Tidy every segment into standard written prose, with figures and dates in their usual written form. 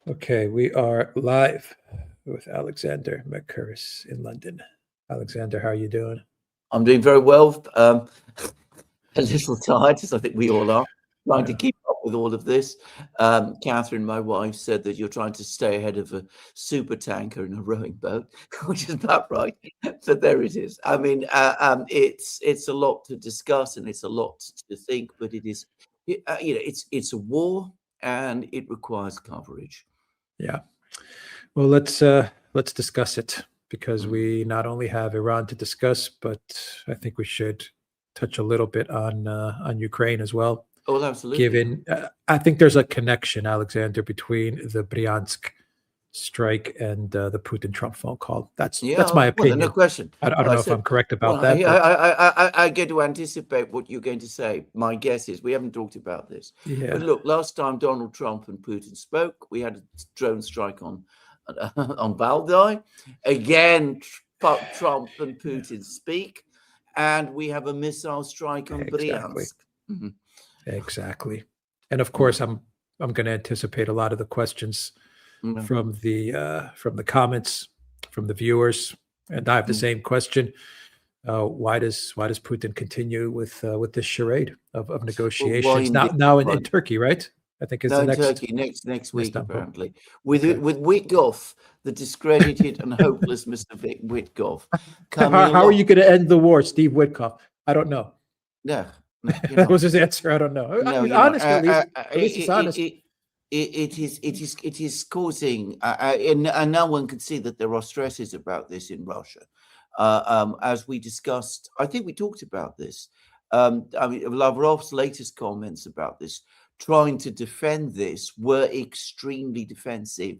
Okay, we are live with Alexander McCurris in London. Alexander, how are you doing? I'm doing very well. A little tired, as I think we all are, trying to Yeah. keep up with all of this. Catherine, my wife, said that you're trying to stay ahead of a super tanker in a rowing boat, which is about right. But there it is. I mean, it's a lot to discuss and it's a lot to think, but it is, it's a war and it requires coverage. Yeah. Well, let's discuss it because Mm. we not only have Iran to discuss, but I think we should touch a little bit on Ukraine as well. Oh, absolutely. Given, I think there's a connection, Alexander, between the Bryansk strike and the Putin Trump phone call. That's Yeah, my well, no opinion. question. I don't I know if said, I'm correct about well, that, but I get to anticipate what you're going to say. My guess is we haven't talked about this, but yeah, look, last time Donald Trump and Putin spoke, we had a drone strike on on Valdai. Again, Trump and yeah, Putin speak, and we have a missile strike on exactly. Bryansk. Mhm, Exactly. And of mhm, course, I'm going to anticipate a lot of the questions mhm, from the comments from the viewers, and I have the mhm. same question. Why does Putin continue with this charade of Well, why negotiations indeed? now in Right. Turkey, right? I think is No, the in next Turkey next in week Istanbul. apparently Okay. with Witkoff, the discredited and hopeless Mr. Witkoff, coming How are you along. going to end the war, Steve Witkoff? I don't know. No, no, you're That not. was his answer. I don't know. No, He's you're not. honest, at least. At least he's honest. It is causing, and no one can see that there are stresses about this in Russia. As we discussed, I think we talked about this. I mean, Lavrov's latest comments about this, trying to defend this, were extremely defensive,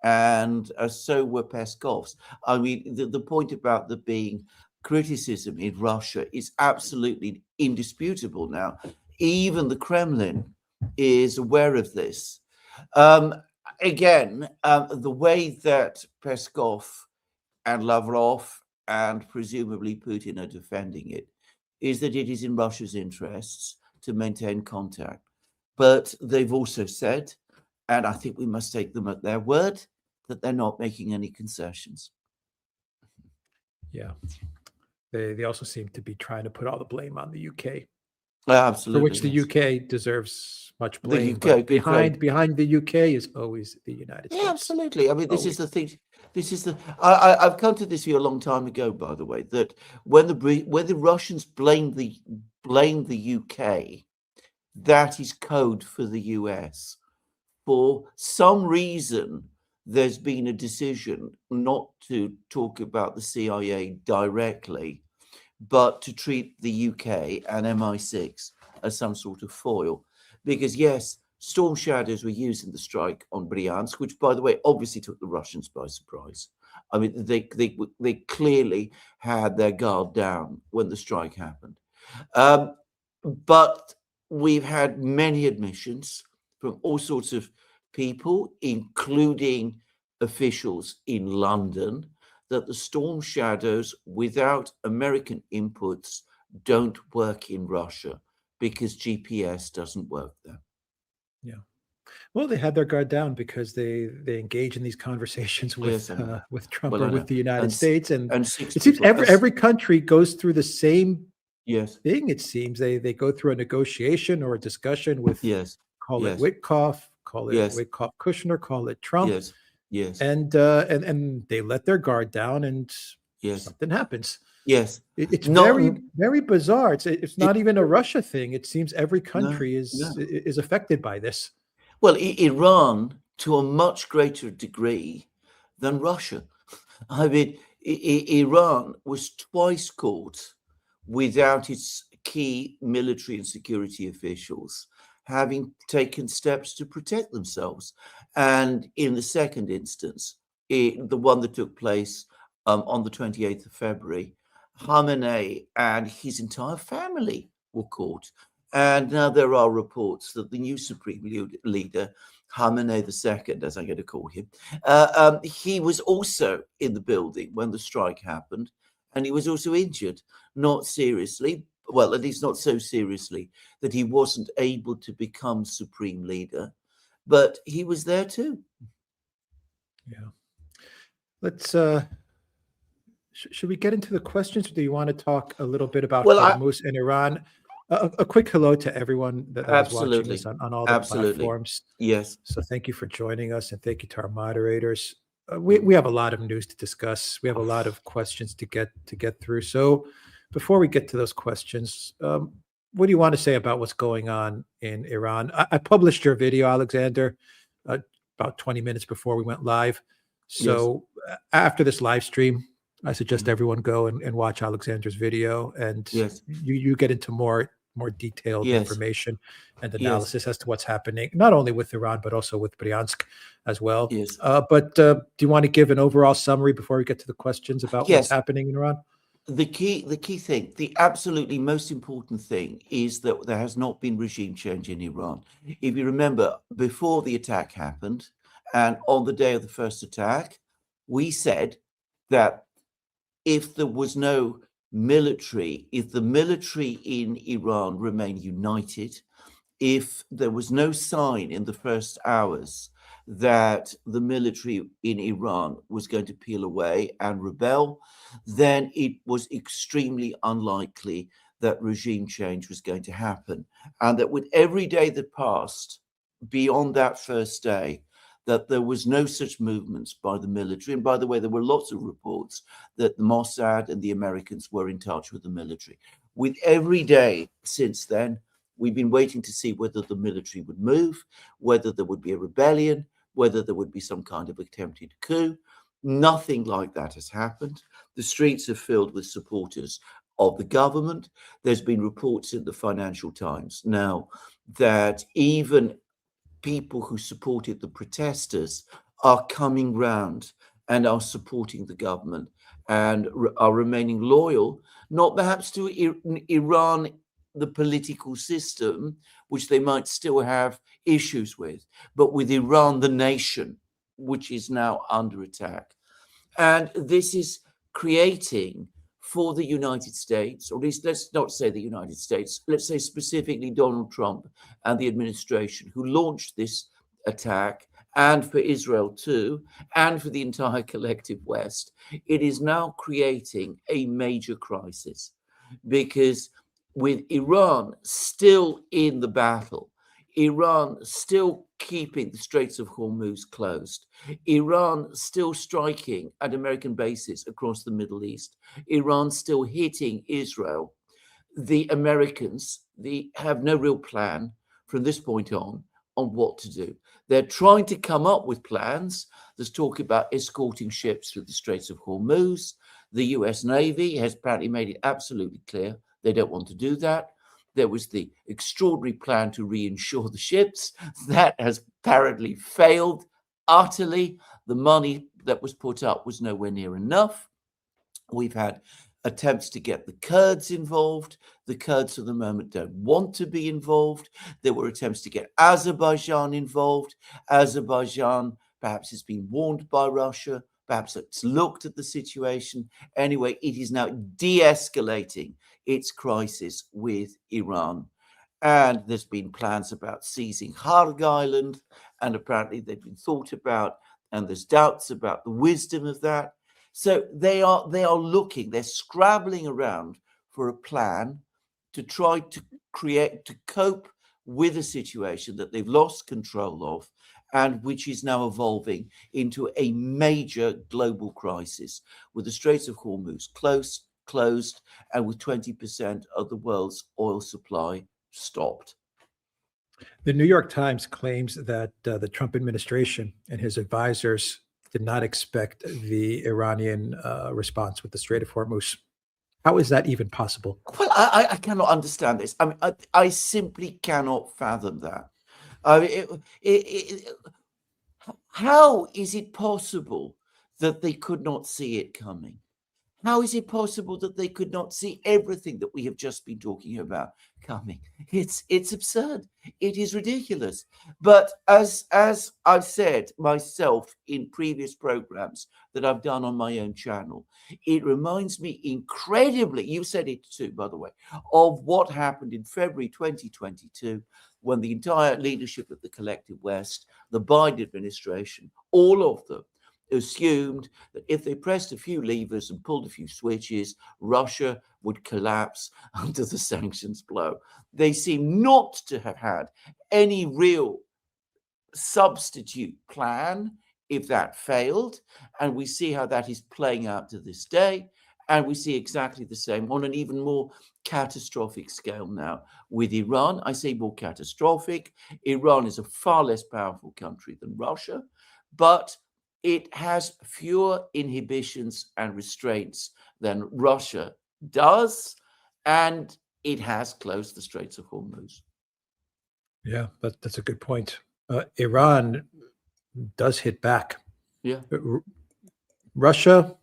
and so were Peskov's. I mean, the point about there being criticism in Russia is absolutely indisputable now. Even the Kremlin is aware of this. Um, Again, the way that Peskov and Lavrov and presumably Putin are defending it is that it is in Russia's interests to maintain contact. But they've also said, and I think we must take them at their word, that they're not making any concessions. Yeah. They also seem to be trying to put all the blame on the UK, for Absolutely, which the yes. UK deserves much The blame. UK, But good, great. behind the UK is always the United Yeah, States. absolutely. I mean, this is Always. the thing. This is the. I've come to this view a long time ago, by the way, that when the Russians blame the UK, that is code for the US. For some reason, there's been a decision not to talk about the CIA directly, but to treat the UK and MI6 as some sort of foil. Because, yes, Storm Shadows were used in the strike on Bryansk, which, by the way, obviously took the Russians by surprise. I mean, they clearly had their guard down when the strike happened. Um, but we've had many admissions from all sorts of people, including officials in London, that the storm shadows without American inputs don't work in Russia because GPS doesn't work there. Yeah. Well, they had their guard down because they engage in these conversations Yes, I know. with Trump Well, or I with know. the United States, and And six it seems people. every country goes through the same Yes, thing. It seems they go through a negotiation or a discussion with, yes, call it yes, Witkoff, call it yes, Witkoff Kushner, call it Trump, yes, yes, and they let their guard down, and yes, something happens. yes. It's Not very bizarre. It's it, not even a Russia thing. It seems every no, country no. is affected by this. Well, Iran to a much greater degree than Russia. I mean, Iran was twice caught without its key military and security officials having taken steps to protect themselves. And in the second instance, the one that took place on the 28th of February, Khamenei and his entire family were caught. And now there are reports that the new supreme leader, Khamenei II, as I'm going to call him, he was also in the building when the strike happened, and he was also injured, not seriously, well, at least not so seriously that he wasn't able to become supreme leader, but he was there too. Yeah. Let's. Should we get into the questions, or do you want to talk a little bit about Well, Hormuz and Iran? A quick hello to everyone that is watching us absolutely, on all the absolutely, platforms. yes. So thank you for joining us, and thank you to our moderators. Mm. We have a lot of news to discuss. We have a lot of questions to get through. So before we get to those questions, what do you want to say about what's going on in Iran? I published your video, Alexander, uh, about 20 minutes before we went live. Yes. So after this live stream, I suggest Mhm. everyone go and watch Alexander's video, and Yes. you get into more detailed Yes. information and Yes. analysis as to what's happening, not only with Iran but also with Bryansk as well. Yes. But do you want to give an overall summary before we get to the questions about what's Yes. happening in Iran? The key thing, the absolutely most important thing is that there has not been regime change in Iran. If you remember, before the attack happened, and on the day of the first attack, we said that if there was no military, if the military in Iran remained united, if there was no sign in the first hours that the military in Iran was going to peel away and rebel, then it was extremely unlikely that regime change was going to happen. And that with every day that passed beyond that first day, that there was no such movements by the military. And by the way, there were lots of reports that the Mossad and the Americans were in touch with the military. With every day since then, we've been waiting to see whether the military would move, whether there would be a rebellion, whether there would be some kind of attempted coup. Nothing like that has happened. The streets are filled with supporters of the government. There's been reports in the Financial Times now that even people who supported the protesters are coming round and are supporting the government and are remaining loyal, not perhaps to Iran, the political system, which they might still have issues with, but with Iran, the nation, which is now under attack. And this is creating for the United States, or at least let's not say the United States, let's say specifically Donald Trump and the administration who launched this attack, and for Israel too, and for the entire collective West, it is now creating a major crisis because with Iran still in the battle, Iran still keeping the Straits of Hormuz closed, Iran still striking at American bases across the Middle East, Iran still hitting Israel, the Americans have no real plan from this point on what to do. They're trying to come up with plans. There's talk about escorting ships through the Straits of Hormuz. The US Navy has apparently made it absolutely clear they don't want to do that. There was the extraordinary plan to reinsure the ships. That has apparently failed utterly. The money that was put up was nowhere near enough. We've had attempts to get the Kurds involved. The Kurds at the moment don't want to be involved. There were attempts to get Azerbaijan involved. Azerbaijan perhaps has been warned by Russia. Perhaps it's looked at the situation. Anyway, it is now de-escalating its crisis with Iran. And there's been plans about seizing Harg Island, and apparently they've been thought about, and there's doubts about the wisdom of that. So they are looking, they're scrabbling around for a plan to try to cope with a situation that they've lost control of and which is now evolving into a major global crisis with the Straits of Hormuz closed and with 20% of the world's oil supply stopped. The New York Times claims that the Trump administration and his advisors did not expect the Iranian response with the Strait of Hormuz. How is that even possible? Well, I cannot understand this. I mean, I simply cannot fathom that. I mean, how is it possible that they could not see it coming? How is it possible that they could not see everything that we have just been talking about coming? It's absurd. It is ridiculous. But as I've said myself in previous programs that I've done on my own channel, it reminds me incredibly, you said it too, by the way, of what happened in February 2022 when the entire leadership of the collective West, the Biden administration, all of them assumed that if they pressed a few levers and pulled a few switches, Russia would collapse under the sanctions blow. They seem not to have had any real substitute plan if that failed. And we see how that is playing out to this day. And we see exactly the same on an even more catastrophic scale now with Iran. I say more catastrophic. Iran is a far less powerful country than Russia, but it has fewer inhibitions and restraints than Russia does, and it has closed the Straits of Hormuz. Yeah, that's a good point. Iran does hit back. Yeah. Russia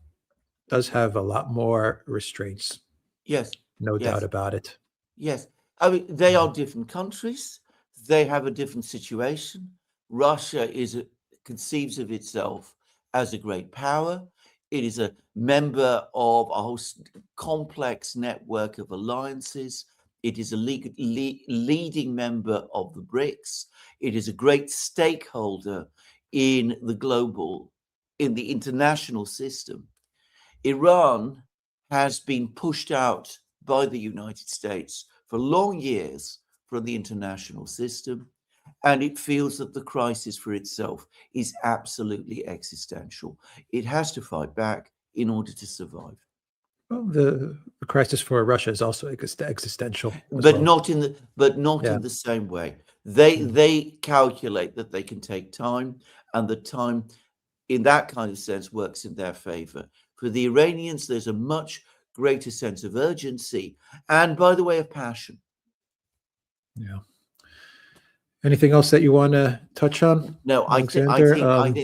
does have a lot more restraints. Yes. No Yes. doubt about it. Yes. I mean, they are different countries. They have a different situation. Russia conceives of itself as a great power. It is a member of a whole complex network of alliances. It is a leading member of the BRICS. It is a great stakeholder in the international system. Iran has been pushed out by the United States for long years from the international system, and it feels that the crisis for itself is absolutely existential. It has to fight back in order to survive. Well, the crisis for Russia is also existential, but well. not in the same way. They calculate that they can take time, and the time in that kind of sense works in their favor. For the Iranians, there's a much greater sense of urgency and, by the way, of passion. Yeah. Anything else that you want to touch on? No, I think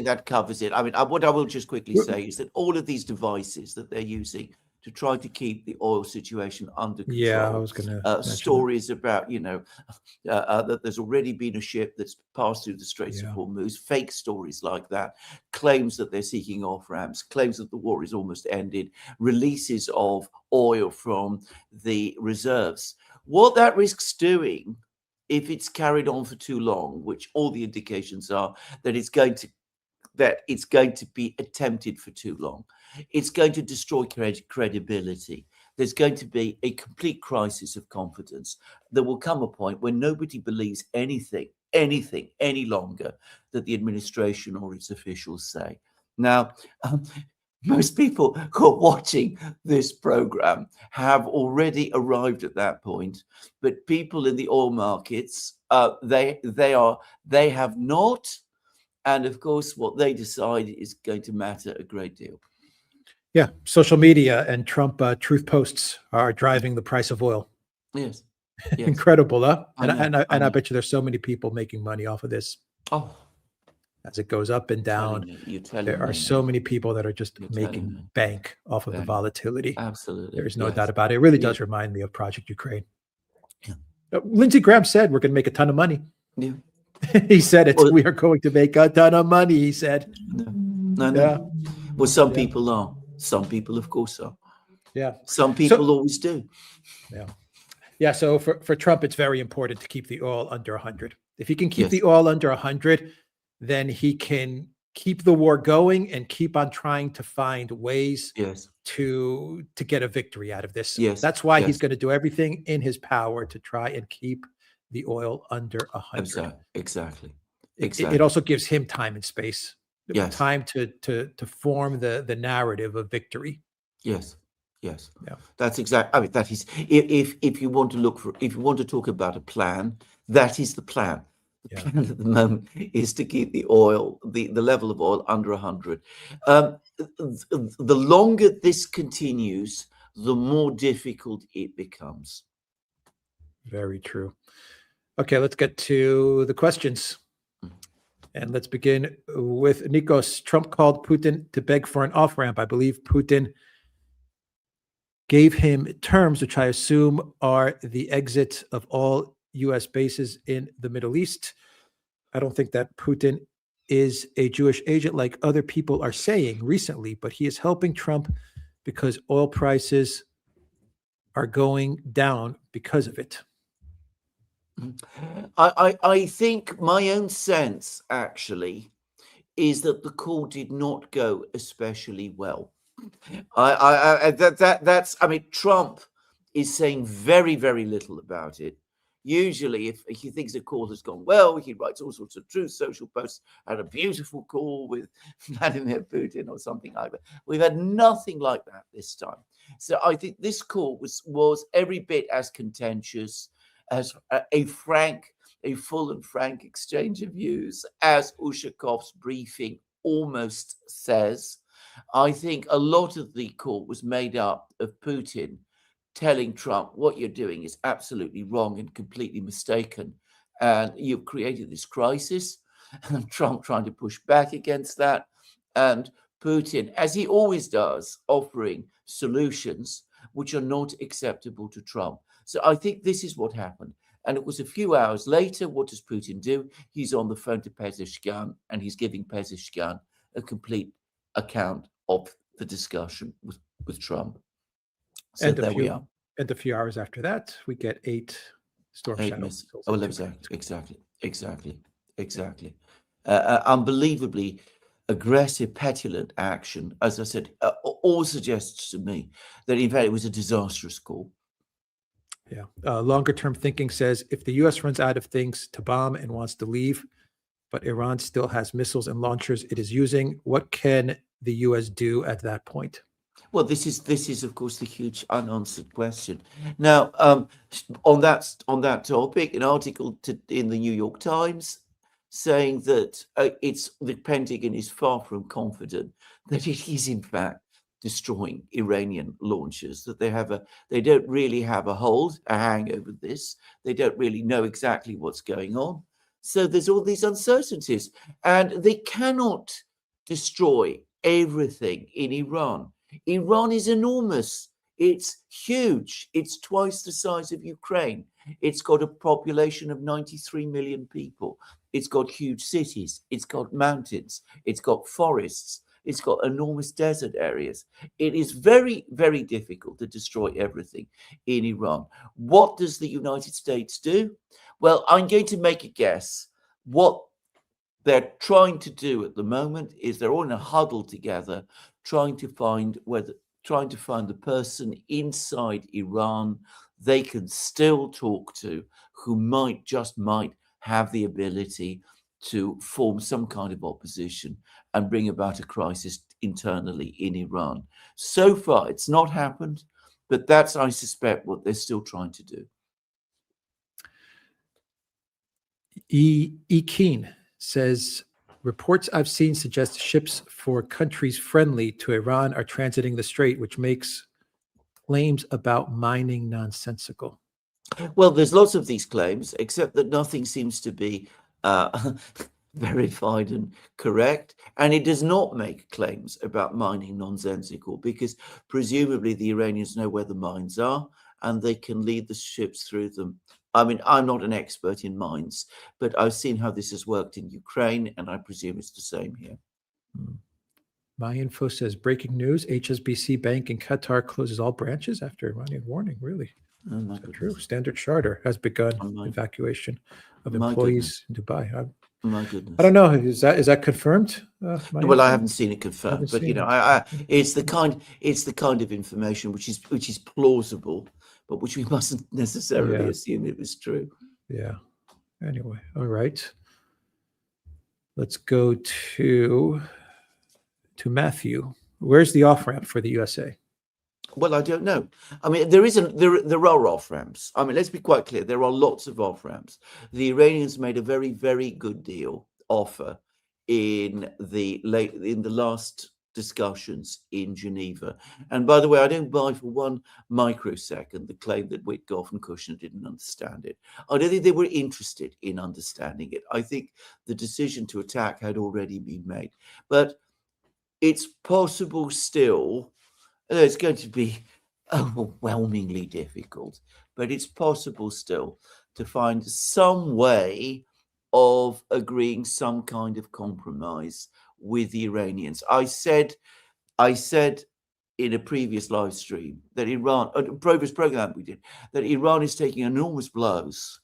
that covers it. I mean, what I will just quickly say is that all of these devices that they're using to try to keep the oil situation under control. Yeah, I was going to stories about, that there's already been a ship that's passed through the Straits of Hormuz, fake stories like that, claims that they're seeking off-ramps, claims that the war is almost ended, releases of oil from the reserves. What that risks doing, if it's carried on for too long, which all the indications are that it's going to be attempted for too long, it's going to destroy credibility. There's going to be a complete crisis of confidence. There will come a point when nobody believes anything any longer that the administration or its officials say. Now, most people who are watching this program have already arrived at that point, but people in the oil markets, they have not. And of course, what they decide is going to matter a great deal. Yeah, social media and Trump truth posts are driving the price of oil. Yes. Incredible, huh? I I bet you there's so many people making money off of this. Oh, as it goes up and down, there are so many people that are just making bank off of the volatility. Absolutely. There's no doubt about it. It really does remind me of Project Ukraine. Lindsey Graham said we're going to make a ton of money. Yeah. He said it. We are going to make a ton of money, he said. No. Yeah. Well, some people are. Some people, of course, are. Yeah. Some people always do. Yeah. Yeah. So for Trump, it's very important to keep the oil under 100. If he can keep the oil under 100, then he can keep the war going and keep on trying to find ways to get a victory out of this. That's why he's going to do everything in his power to try and keep the oil under 100. Exactly. It also gives him time and space. Time to form the narrative of victory. Yes. Yeah. That's exactly. I mean, that is, if you want to talk about a plan, that is the plan. The plan at the moment is to keep the oil, the level of oil under 100. The longer this continues, the more difficult it becomes. Very true. Okay, let's get to the questions. And let's begin with Nikos. Trump called Putin to beg for an off-ramp. I believe Putin gave him terms, which I assume are the exit of all U.S. bases in the Middle East. I don't think that Putin is a Jewish agent like other people are saying recently, but he is helping Trump because oil prices are going down because of it. I think my own sense, actually, is that the call did not go especially well. That's. I mean, Trump is saying very, very little about it. Usually, if he thinks a call has gone well, he writes all sorts of Truth Social posts. Had a beautiful call with Vladimir Putin or something like that. We've had nothing like that this time. So I think this call was every bit as contentious as a full and frank exchange of views, as Ushakov's briefing almost says. I think a lot of the call was made up of Putin telling Trump, what you're doing is absolutely wrong and completely mistaken. And you've created this crisis. And Trump trying to push back against that. And Putin, as he always does, offering solutions which are not acceptable to Trump. So I think this is what happened. And it was a few hours later, what does Putin do? He's on the phone to Pezeshkian, and he's giving Pezeshkian a complete account of the discussion with Trump. So And there we are. And a few hours after that, we get 8 Storm Shadow missiles. Oh, exactly. Unbelievably aggressive, petulant action. As I said, all suggests to me that in fact it was a disastrous call. Yeah. Longer term thinking says if the U.S. runs out of things to bomb and wants to leave, but Iran still has missiles and launchers it is using, what can the U.S. do at that point? Well, this is of course the huge unanswered question. Now, on that topic, an article in the New York Times saying that the Pentagon is far from confident that it is in fact destroying Iranian launchers, that they don't really have a hang over this. They don't really know exactly what's going on. So there's all these uncertainties, and they cannot destroy everything in Iran. Iran is enormous. It's huge. It's twice the size of Ukraine. It's got a population of 93 million people. It's got huge cities. It's got mountains. It's got forests. It's got enormous desert areas. It is very, very difficult to destroy everything in Iran. What does the United States do? Well, I'm going to make a guess. What they're trying to do at the moment is they're all in a huddle together, trying to find the person inside Iran they can still talk to, who might have the ability to form some kind of opposition and bring about a crisis internally in Iran. So far, it's not happened, but that's, I suspect, what they're still trying to do. E. Keen says, reports I've seen suggest ships for countries friendly to Iran are transiting the strait, which makes claims about mining nonsensical. Well, there's lots of these claims, except that nothing seems to be verified and correct. And it does not make claims about mining nonsensical, because presumably the Iranians know where the mines are and they can lead the ships through them. I mean, I'm not an expert in mines, but I've seen how this has worked in Ukraine, and I presume it's the same here. My info says breaking news: HSBC Bank in Qatar closes all branches after Iranian warning. Really? Oh, my Is that goodness. true? Standard Charter has begun evacuation of employees in Dubai. My goodness. I don't know. Is that confirmed? Well, I haven't seen it confirmed, but you know, it's the kind of information which is plausible, but which we mustn't necessarily assume it was true. Yeah. Anyway, all right. Let's go to Matthew. Where's the off ramp for the USA? Well, I don't know. I mean, there are off ramps. I mean, let's be quite clear. There are lots of off ramps. The Iranians made a very, very good offer in the last discussions in Geneva. And by the way, I don't buy for 1 microsecond the claim that Witkoff and Kushner didn't understand it. I don't think they were interested in understanding it. I think the decision to attack had already been made. But it's possible still. It's going to be overwhelmingly difficult, but it's possible still to find some way of agreeing some kind of compromise with the Iranians. I said in a previous live stream that a previous program we did, that Iran is taking enormous blows,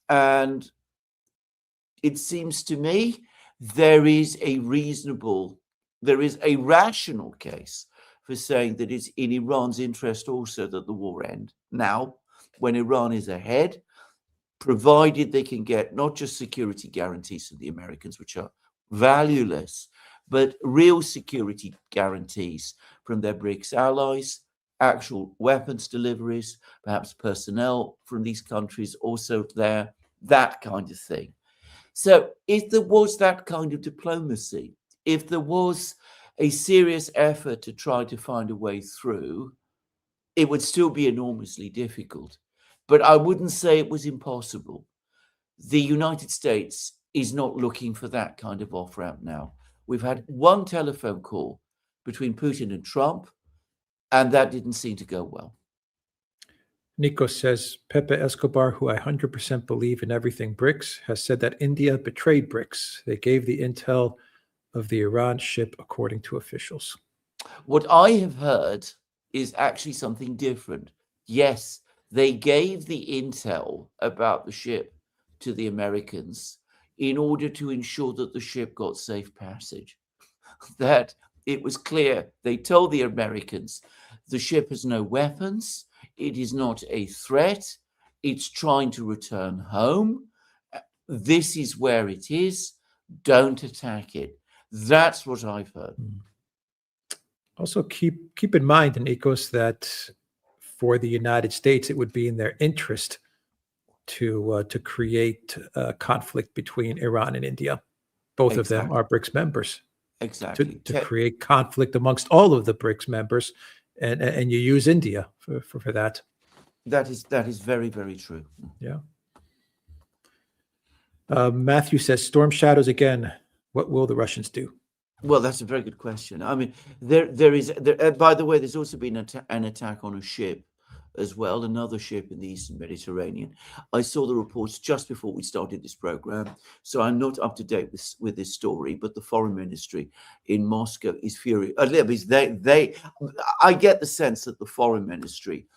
and it seems to me there is a rational case for saying that it's in Iran's interest also that the war end now, when Iran is ahead, provided they can get not just security guarantees from the Americans, which are valueless, but real security guarantees from their BRICS allies, actual weapons deliveries, perhaps personnel from these countries also there, that kind of thing. So if there was that kind of diplomacy, if there was a serious effort to try to find a way through, it would still be enormously difficult. But I wouldn't say it was impossible. The United States is not looking for that kind of off ramp now. We've had one telephone call between Putin and Trump, and that didn't seem to go well. Nico says, Pepe Escobar, who I 100% believe in everything BRICS, has said that India betrayed BRICS. They gave the intel of the Iran ship, according to officials. What I have heard is actually something different. Yes, they gave the intel about the ship to the Americans in order to ensure that the ship got safe passage. That it was clear. They told the Americans the ship has no weapons. It is not a threat. It's trying to return home. This is where it is. Don't attack it. That's what I've heard. Also, keep in mind, Nikos, that for the United States, it would be in their interest to create a conflict between Iran and India. Both of them are BRICS members. Exactly. To create conflict amongst all of the BRICS members, and you use India for that. That is very, very true. Yeah. Matthew says, storm shadows again. What will the Russians do? Well, that's a very good question. I mean, there is. By the way, there's also been an attack on a ship as well, another ship in the Eastern Mediterranean. I saw the reports just before we started this program, so I'm not up to date with this story. But the foreign ministry in Moscow is furious. I get the sense that the foreign ministry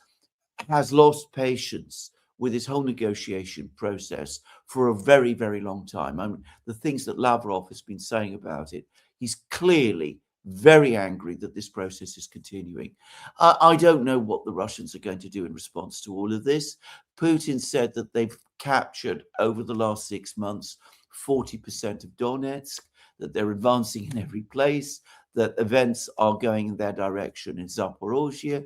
has lost patience with this whole negotiation process for a very, very long time. I mean, the things that Lavrov has been saying about it, he's clearly very angry that this process is continuing. I don't know what the Russians are going to do in response to all of this. Putin said that they've captured over the last 6 months 40% of Donetsk, that they're advancing in every place, that events are going in their direction in Zaporozhye.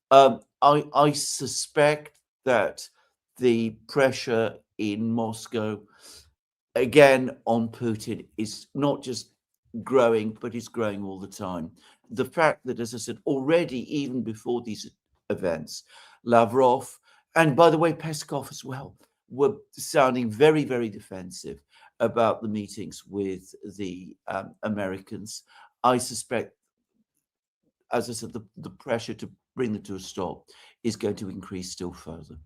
I suspect that the pressure in Moscow, again, on Putin is not just growing, but is growing all the time. The fact that, as I said, already, even before these events, Lavrov, and by the way, Peskov as well, were sounding very, very defensive about the meetings with the Americans. I suspect, as I said, the pressure to bring them to a stop is going to increase still further.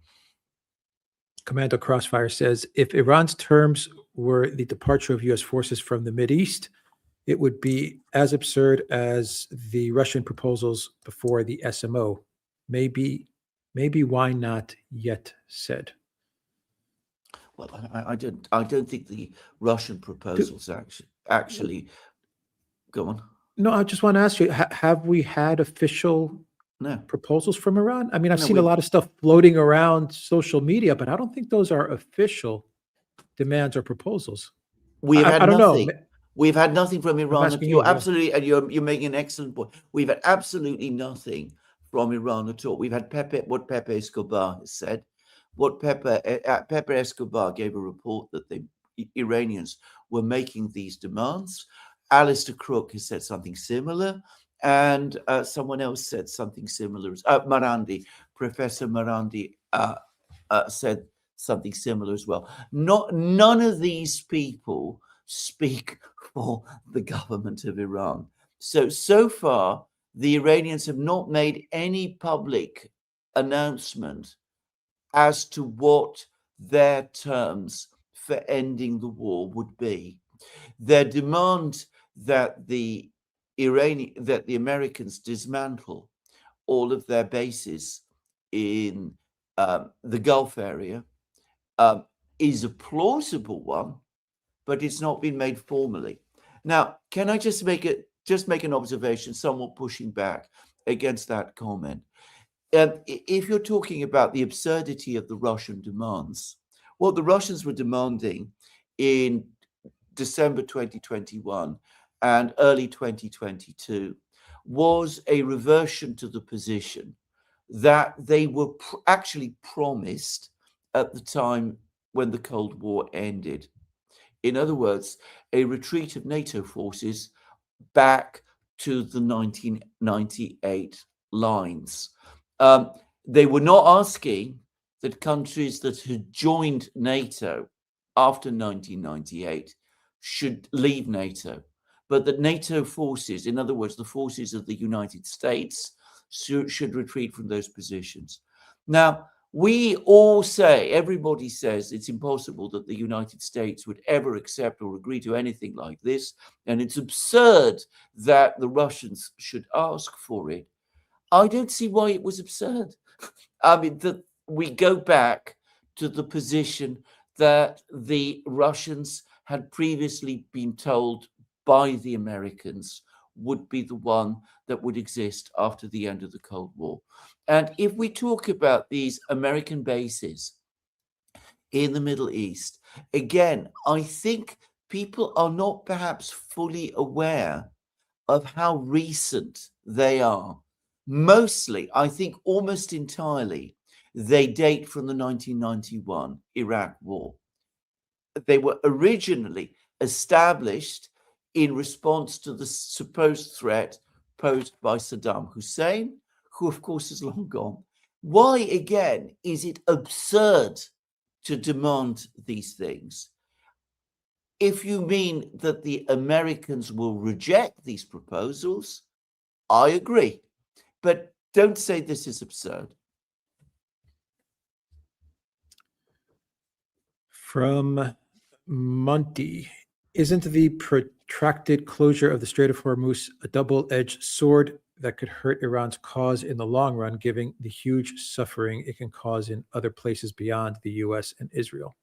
Commando Crossfire says, if Iran's terms were the departure of U.S. forces from the Mideast, it would be as absurd as the Russian proposals before the SMO. Maybe why not yet said. Well, I don't think the Russian proposals actually go on. No, I just want to ask you: have we had official proposals from Iran? I mean, I've seen a lot of stuff floating around social media, but I don't think those are official demands or proposals. We've had nothing. Know. We've had nothing from Iran. You're absolutely, and you're making an excellent point. We've had absolutely nothing from Iran at all. We've had what Pepe Escobar has said. What Pepe Escobar gave a report that the Iranians were making these demands. Alistair Crook has said something similar, and someone else said something similar. Marandi, Professor Marandi, said something similar as well. None of these people speak for the government of Iran. So far, the Iranians have not made any public announcement as to what their terms for ending the war would be. Their demand that the Americans dismantle all of their bases in the Gulf area is a plausible one, but it's not been made formally. Now, can I just make an observation, somewhat pushing back against that comment? If you're talking about the absurdity of the Russian demands, what the Russians were demanding in December 2021 and early 2022 was a reversion to the position that they were actually promised at the time when the Cold War ended. In other words, a retreat of NATO forces back to the 1998 lines. They were not asking that countries that had joined NATO after 1998 should leave NATO, but that NATO forces, in other words, the forces of the United States, should retreat from those positions. Now, we all say, everybody says it's impossible that the United States would ever accept or agree to anything like this, and it's absurd that the Russians should ask for it. I don't see why it was absurd. I mean, that we go back to the position that the Russians had previously been told by the Americans would be the one that would exist after the end of the Cold War. And if we talk about these American bases in the Middle East, again, I think people are not perhaps fully aware of how recent they are. Mostly, I think almost entirely, they date from the 1991 Iraq War. They were originally established in response to the supposed threat posed by Saddam Hussein, who, of course, is long gone. Why, again, is it absurd to demand these things? If you mean that the Americans will reject these proposals, I agree. But don't say this is absurd. From Monty, isn't the protracted closure of the Strait of Hormuz a double-edged sword that could hurt Iran's cause in the long run, given the huge suffering it can cause in other places beyond the US and Israel?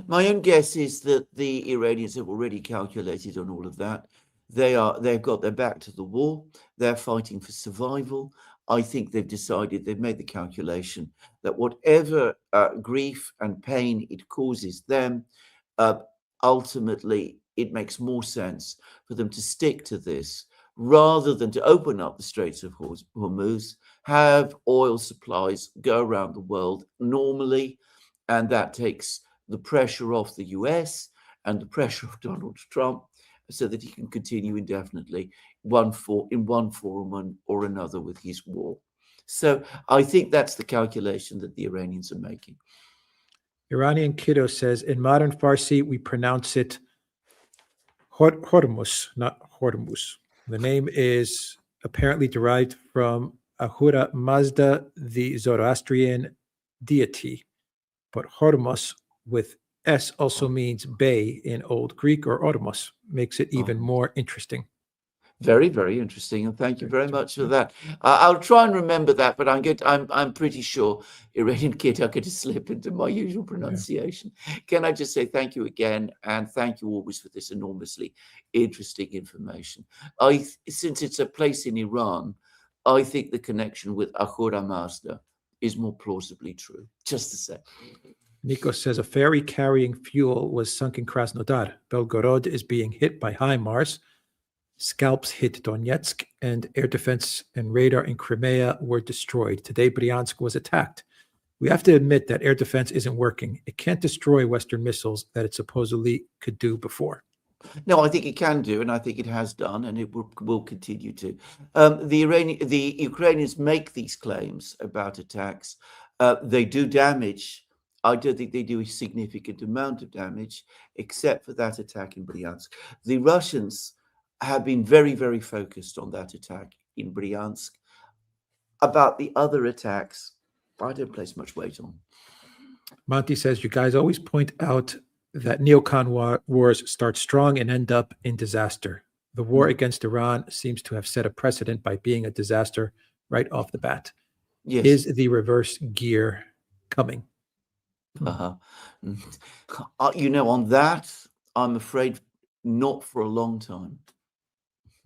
My own guess is that the Iranians have already calculated on all of that. They've got their back to the wall. They're fighting for survival. I think they've made the calculation that whatever grief and pain it causes them, ultimately it makes more sense for them to stick to this rather than to open up the Straits of Hormuz, have oil supplies go around the world normally, and that takes the pressure off the US and the pressure of Donald Trump so that he can continue indefinitely in one form or another with his war. So I think that's the calculation that the Iranians are making. Iranian Kiddo says, in modern Farsi, we pronounce it Hormuz, not Hormuz. The name is apparently derived from Ahura Mazda, the Zoroastrian deity. But Hormuz with S also means bay in Old Greek, or Ormos, makes it even more interesting. Very, very interesting, and thank you very much for that. I'll try and remember that, but I'm pretty sure Iranian Kid are going to slip into my usual pronunciation. Yeah. Can I just say thank you again, and thank you always for this enormously interesting information. Since it's a place in Iran, I think the connection with Ahura Mazda is more plausibly true. Just to say. Nico says a ferry carrying fuel was sunk in Krasnodar. Belgorod is being hit by HIMARS. Scalps hit Donetsk, and air defense and radar in Crimea were destroyed. Today, Bryansk was attacked. We have to admit that air defense isn't working. It can't destroy Western missiles that it supposedly could do before. No, I think it can do, and I think it has done, and it will continue to. The Ukrainians make these claims about attacks. They do damage. I don't think they do a significant amount of damage, except for that attack in Bryansk. The Russians have been very, very focused on that attack in Bryansk. About the other attacks, I don't place much weight on. Monty says, you guys always point out that neocon wars start strong and end up in disaster. The war against Iran seems to have set a precedent by being a disaster right off the bat. Yes. Is the reverse gear coming? On that, I'm afraid not for a long time.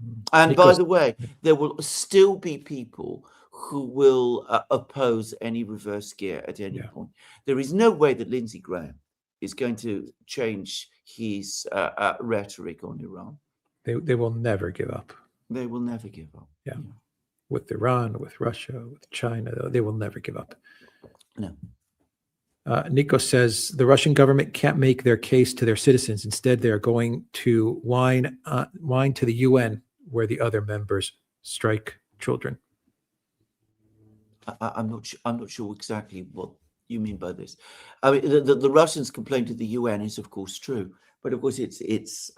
Mm. And by Nico's, the way, there will still be people who will oppose any reverse gear at any yeah, point. There is no way that Lindsey Graham is going to change his rhetoric on Iran. they will never give up. They will never give up. Yeah. With Iran, with Russia, with China, they will never give up. No. Nico says the Russian government can't make their case to their citizens. Instead, they are going to whine to the UN, where the other members strike children. I'm not sure exactly what you mean by this. I mean, the Russians' complaint to the UN is, of course, true, but of course, it's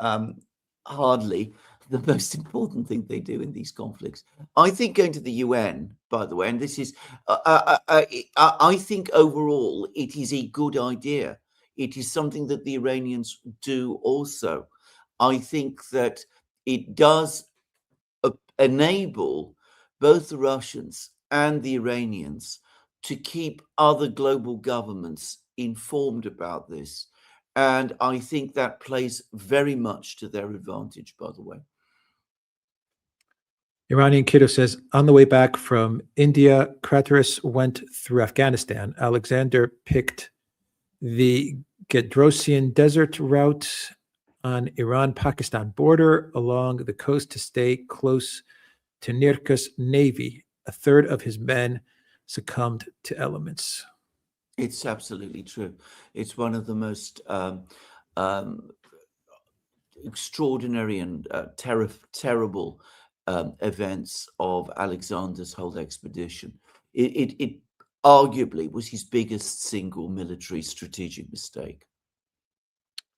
hardly the most important thing they do in these conflicts. I think going to the UN, by the way, and this is, I think overall it is a good idea. It is something that the Iranians do also. I think that it does enable both the Russians and the Iranians to keep other global governments informed about this. And I think that plays very much to their advantage, by the way. Iranian Kiddo says, on the way back from India, Craterus went through Afghanistan. Alexander picked the Gedrosian Desert route on Iran-Pakistan border along the coast to stay close to Nirka's navy. A third of his men succumbed to elements. It's absolutely true. It's one of the most extraordinary and terrible events of Alexander's whole expedition. It arguably was his biggest single military strategic mistake.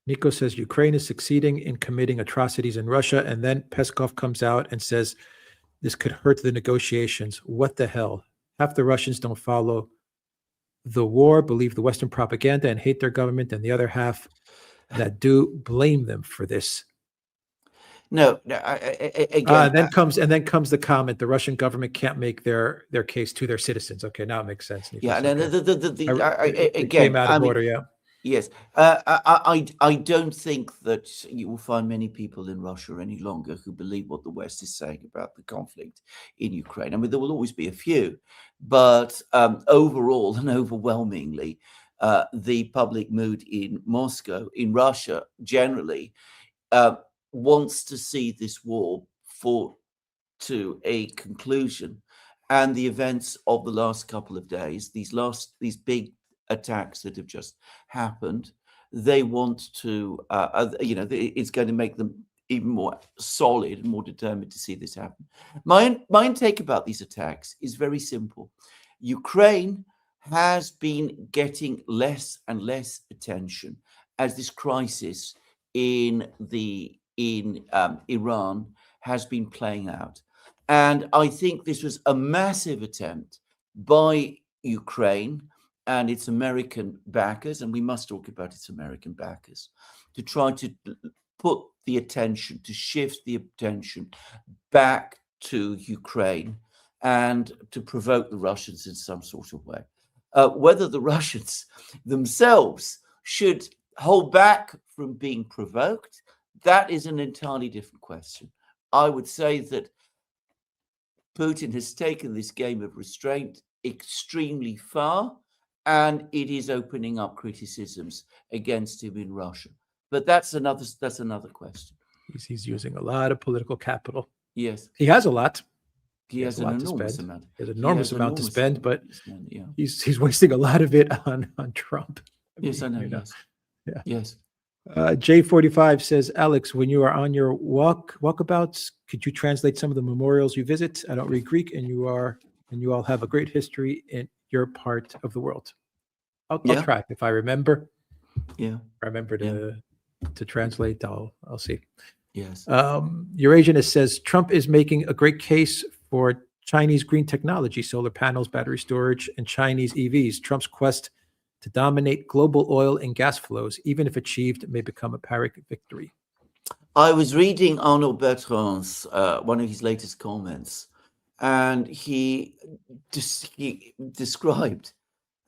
Nico says Ukraine is succeeding in committing atrocities in Russia, and then Peskov comes out and says this could hurt the negotiations. What the hell? Half the Russians don't follow the war, believe the Western propaganda, and hate their government, and the other half that do blame them for this. No, again, then comes the comment: the Russian government can't make their case to their citizens. Okay, now it makes sense. Nico. Yeah, okay. Again, came out of order. Yeah. Yes, I don't think that you will find many people in Russia any longer who believe what the West is saying about the conflict in Ukraine. I mean, there will always be a few, but overall and overwhelmingly, the public mood in Moscow, in Russia generally, wants to see this war fought to a conclusion. And the events of the last couple of days, these big attacks that have just happened, they want to, it's going to make them even more solid and more determined to see this happen. My own take about these attacks is very simple. Ukraine has been getting less and less attention as this crisis in Iran has been playing out. And I think this was a massive attempt by Ukraine and its American backers, and we must talk about its American backers, to try to put the attention, to shift the attention back to Ukraine and to provoke the Russians in some sort of way. Whether the Russians themselves should hold back from being provoked, that is an entirely different question. I would say that Putin has taken this game of restraint extremely far, and it is opening up criticisms against him in Russia. But that's another question. He's using a lot of political capital. Yes, he has a lot. He has an enormous amount. He has an enormous amount to spend, but he's wasting a lot of it on Trump. Yes, I know. Yes. Yeah. Yes. J45 says, Alex, when you are on your walkabouts, could you translate some of the memorials you visit? I don't read Greek, and you all have a great history in your part of the world. I'll try if I remember. Yeah, I remember to translate. I'll see. Yes. Eurasianist says Trump is making a great case for Chinese green technology, solar panels, battery storage, and Chinese EVs. Trump's quest to dominate global oil and gas flows, even if achieved, may become a Pyrrhic victory. I was reading Arnaud Bertrand's one of his latest comments, and he described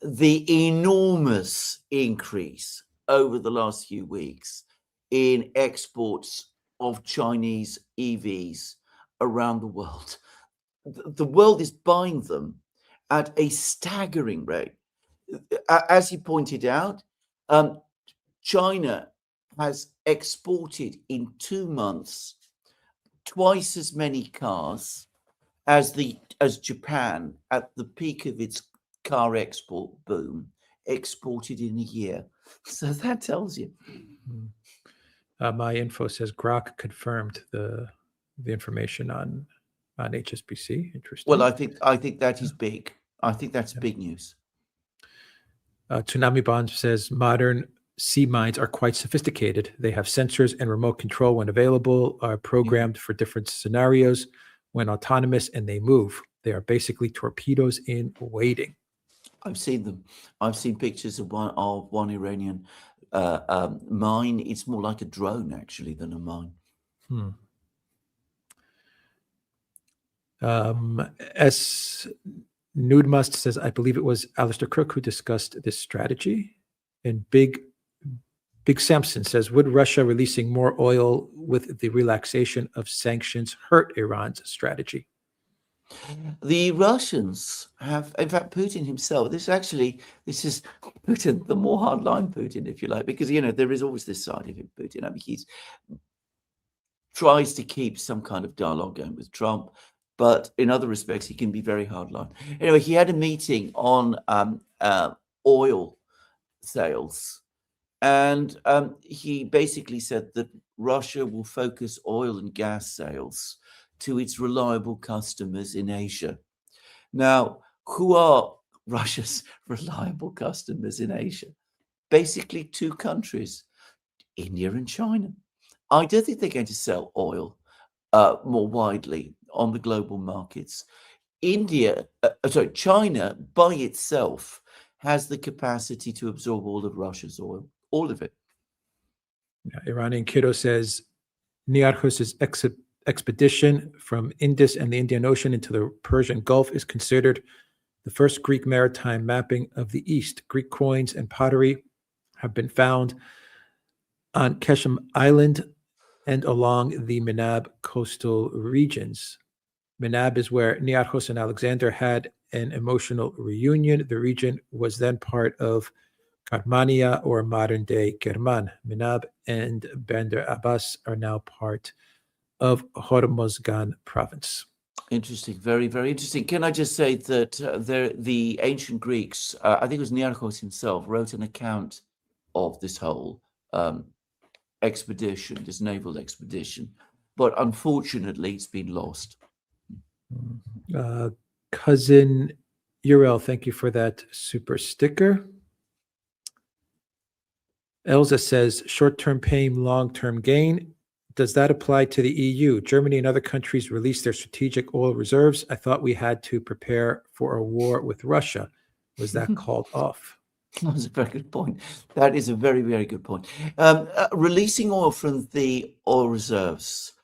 the enormous increase over the last few weeks in exports of Chinese EVs around the world. The world is buying them at a staggering rate. As you pointed out, China has exported in 2 months twice as many cars as Japan at the peak of its car export boom exported in a year. So that tells you. My info says Grok confirmed the information on HSBC. Interesting. Well, I think that is big. I think that's big news. Tsunami Bond says modern sea mines are quite sophisticated. They have sensors and remote control when available, are programmed for different scenarios when autonomous, and they move. They are basically torpedoes in waiting. I've seen them. I've seen pictures of one Iranian mine. It's more like a drone actually than a mine. S. Nude Must says, I believe it was Alistair Crook who discussed this strategy. And Big Samson says, would Russia releasing more oil with the relaxation of sanctions hurt Iran's strategy? The Russians have, in fact, Putin himself, this is Putin, the more hardline Putin, if you like, because, there is always this side of him, Putin. I mean, he tries to keep some kind of dialogue going with Trump, but in other respects, he can be very hardline. Anyway, he had a meeting on oil sales, and he basically said that Russia will focus oil and gas sales to its reliable customers in Asia. Now, who are Russia's reliable customers in Asia? Basically 2 countries, India and China. I don't think they're going to sell oil more widely on the global markets. China by itself has the capacity to absorb all of Russia's oil, all of it. Iranian Kiddo says, Niarchos' expedition from Indus and the Indian Ocean into the Persian Gulf is considered the first Greek maritime mapping of the East. Greek coins and pottery have been found on Keshem Island and along the Menab coastal regions. Menab is where Niarchos and Alexander had an emotional reunion. The region was then part of Karmania, or modern-day Kerman. Menab and Bandar Abbas are now part of Hormuzgan province. Interesting, very, very interesting. Can I just say that the ancient Greeks, I think it was Niarchos himself, wrote an account of this whole expedition, this naval expedition, but unfortunately it's been lost. Cousin Uriel, thank you for that super sticker. Elza says, short-term pain, long-term gain. Does that apply to the EU? Germany and other countries released their strategic oil reserves. I thought we had to prepare for a war with Russia. Was that called off? That's a very good point. That is a very, very good point. Releasing oil from the oil reserves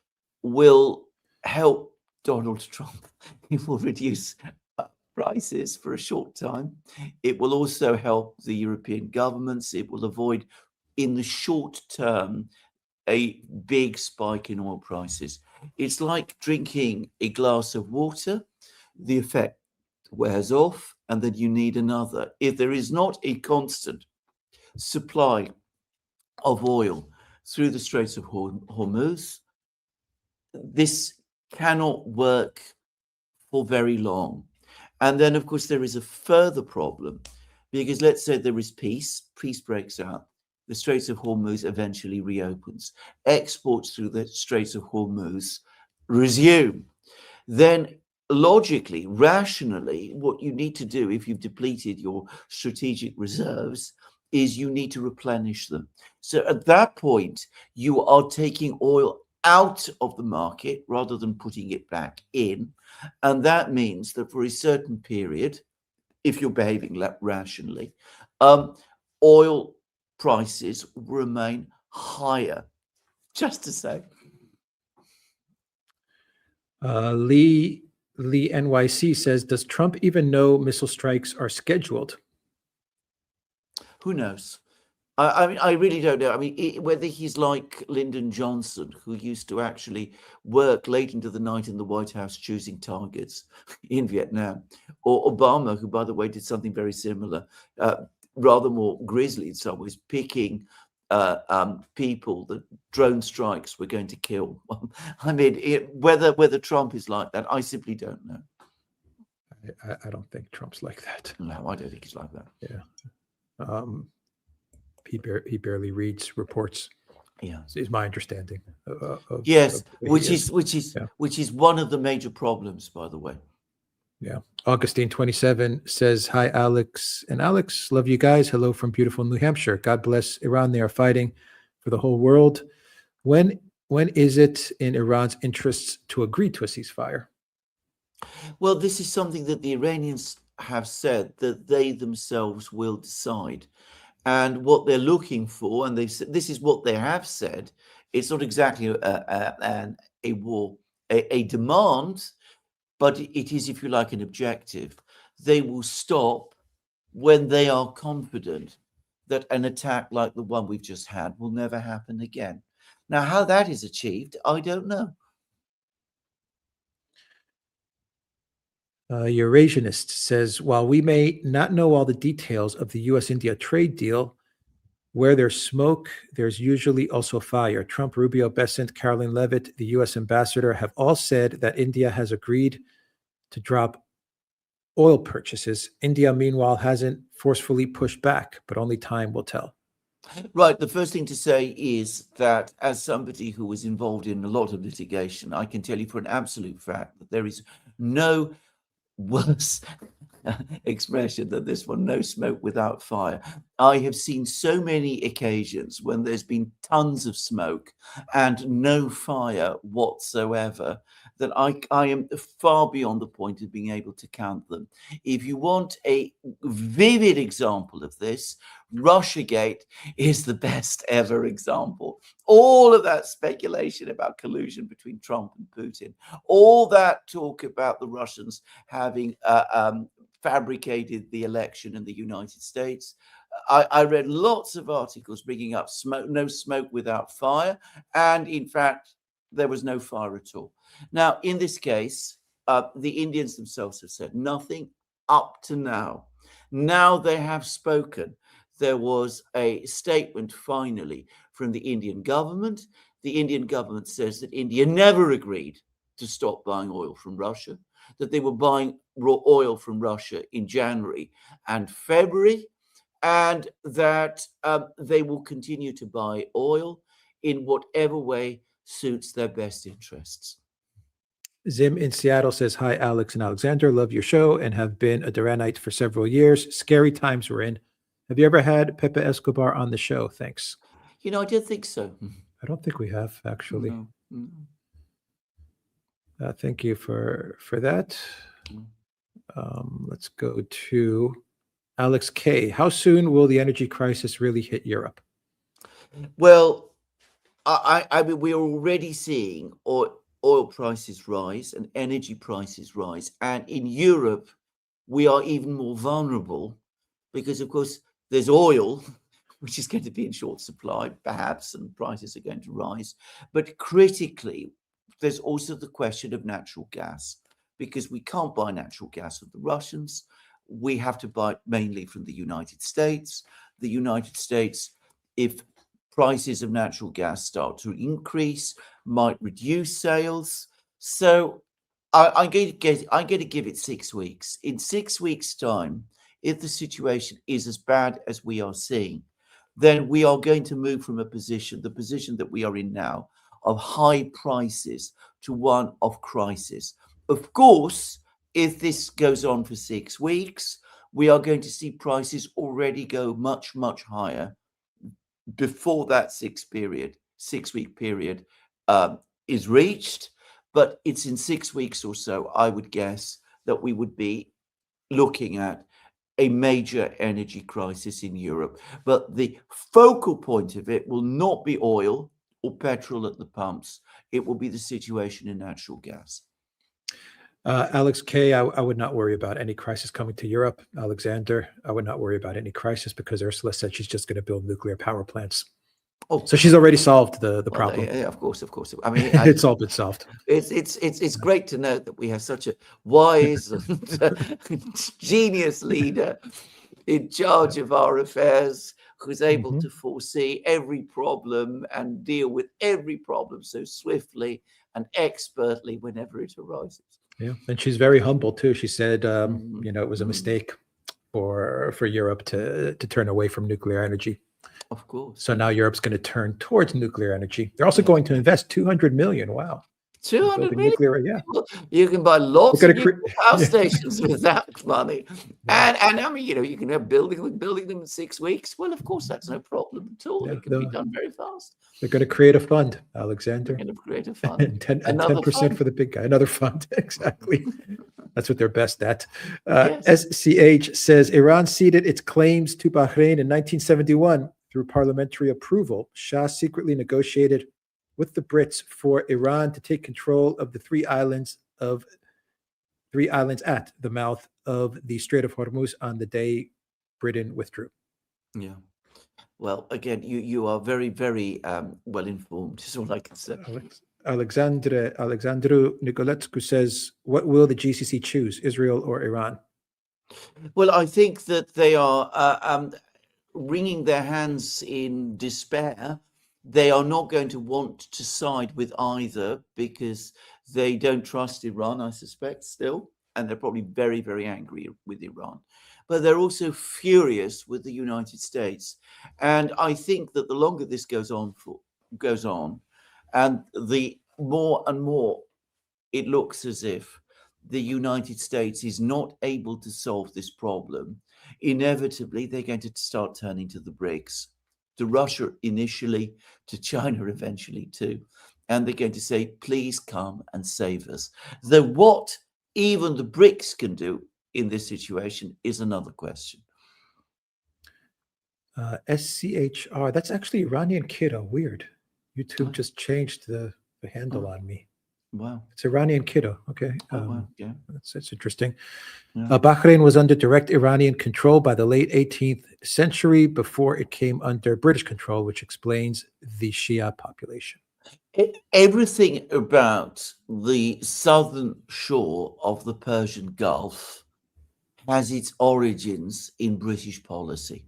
will help Donald Trump. It will reduce prices for a short time. It will also help the European governments. It will avoid, in the short term, a big spike in oil prices. It's like drinking a glass of water. The effect wears off, and then you need another. If there is not a constant supply of oil through the Straits of Hormuz, this cannot work for very long. And then, of course, there is a further problem, because let's say there is peace breaks out, the Straits of Hormuz eventually reopens, exports through the Straits of Hormuz resume. Then logically, rationally, what you need to do if you've depleted your strategic reserves is you need to replenish them. So at that point, you are taking oil out of the market rather than putting it back in. And that means that for a certain period, if you're behaving rationally, oil prices will remain higher. Just to say. Lee NYC says, does Trump even know missile strikes are scheduled? Who knows? I mean, I really don't know. I mean, whether he's like Lyndon Johnson, who used to actually work late into the night in the White House choosing targets in Vietnam, or Obama, who, by the way, did something very similar, rather more grisly in some ways, picking people that drone strikes were going to kill. I mean, whether Trump is like that, I simply don't know. I don't think Trump's like that. No, I don't think he's like that. Yeah. He barely reads reports. Yeah, is my understanding. yes, Which is one of the major problems, by the way. Yeah. Augustine 27 says, "Hi, Alex and Alex. Love you guys. Hello from beautiful New Hampshire. God bless Iran. They are fighting for the whole world. When is it in Iran's interests to agree to a ceasefire?" Well, this is something that the Iranians have said that they themselves will decide. And what they're looking for, and they've said, this is what they have said, it's not exactly a war, a demand, but it is, if you like, an objective. They will stop when they are confident that an attack like the one we've just had will never happen again. Now, how that is achieved, I don't know. Eurasianist says, "While we may not know all the details of the U.S.-India trade deal, where there's smoke, there's usually also fire. Trump, Rubio, Bessent, Caroline Levitt, the U.S. ambassador, have all said that India has agreed to drop oil purchases. India, meanwhile, hasn't forcefully pushed back, but only time will tell." Right. The first thing to say is that as somebody who was involved in a lot of litigation, I can tell you for an absolute fact that there is no worse expression than this one: no smoke without fire. I have seen so many occasions when there's been tons of smoke and no fire whatsoever that I am far beyond the point of being able to count them. If you want a vivid example of this, Russiagate is the best ever example. All of that speculation about collusion between Trump and Putin, all that talk about the Russians having fabricated the election in the United States. I read lots of articles bringing up smoke, no smoke without fire, and in fact, there was no fire at all. Now, in this case, the Indians themselves have said nothing up to now. Now they have spoken. There was a statement finally from the Indian government. The Indian government says that India never agreed to stop buying oil from Russia, that they were buying raw oil from Russia in January and February, and that they will continue to buy oil in whatever way suits their best interests. Zim in Seattle says, "Hi, Alex and Alexander. Love your show and have been a Duranite for several years. Scary times we're in. Have you ever had Pepe Escobar on the show? Thanks." You know, I don't think so. I don't think we have, actually. No. Thank you for that. Let's go to Alex K. How soon will the energy crisis really hit Europe? Well, I mean, we're already seeing oil prices rise and energy prices rise. And in Europe, we are even more vulnerable because, of course, there's oil, which is going to be in short supply, perhaps, and prices are going to rise. But critically, there's also the question of natural gas, because we can't buy natural gas from the Russians. We have to buy it mainly from the United States. The United States, if prices of natural gas start to increase, might reduce sales. So I'm going to give it 6 weeks. In 6 weeks' time, if the situation is as bad as we are seeing, then we are going to move from the position that we are in now, of high prices, to one of crisis. Of course, if this goes on for 6 weeks, we are going to see prices already go much, much higher before that 6-week period is reached. But it's in 6 weeks or so, I would guess, that we would be looking at a major energy crisis in Europe. But the focal point of it will not be oil or petrol at the pumps. It will be the situation in natural gas. Alex K, I would not worry about any crisis coming to Europe. Alexander, I would not worry about any crisis because Ursula said she's just going to build nuclear power plants. Oh, so she's already solved the well, problem. of course. I mean, It's all been solved. It's great to know that we have such a wise and genius leader in charge of our affairs, who's able to foresee every problem and deal with every problem so swiftly and expertly whenever it arises. Yeah, and she's very humble too. She said, it was a mistake for Europe to turn away from nuclear energy. Of course. So now Europe's going to turn towards nuclear energy. They're also going to invest 200 million. Wow. 200 million? Nuclear, yeah. You can buy lots of power stations with that money. And I mean, you can have building them in 6 weeks. Well, of course, that's no problem at all. It can be done very fast. They're going to create a fund, Alexander. They're going to create a fund. and 10% for the big guy. Another fund. Exactly. That's what they're best at. Yes. SCH says, Iran ceded its claims to Bahrain in 1971 through parliamentary approval. Shah secretly negotiated with the Brits for Iran to take control of the three islands at the mouth of the Strait of Hormuz on the day Britain withdrew. Yeah. Well, again, you are very, very well informed, is all I can say. Alexandru Nicolescu says, what will the GCC choose, Israel or Iran? Well, I think that they are wringing their hands in despair. They are not going to want to side with either because they don't trust Iran, I suspect, still. And they're probably very, very angry with Iran. But they're also furious with the United States. And I think that the longer this goes on, and the more and more it looks as if the United States is not able to solve this problem, inevitably they're going to start turning to the BRICS, to Russia initially, to China eventually too. And they're going to say, please come and save us. Though what even the BRICS can do in this situation is another question. SCHR, that's actually Iranian Kiddo. Weird. YouTube just changed the handle on me. Wow. It's Iranian Kiddo. Okay. Wow. Yeah. That's interesting. Yeah. Bahrain was under direct Iranian control by the late 18th century before it came under British control, which explains the Shia population. Everything about the southern shore of the Persian Gulf has its origins in British policy.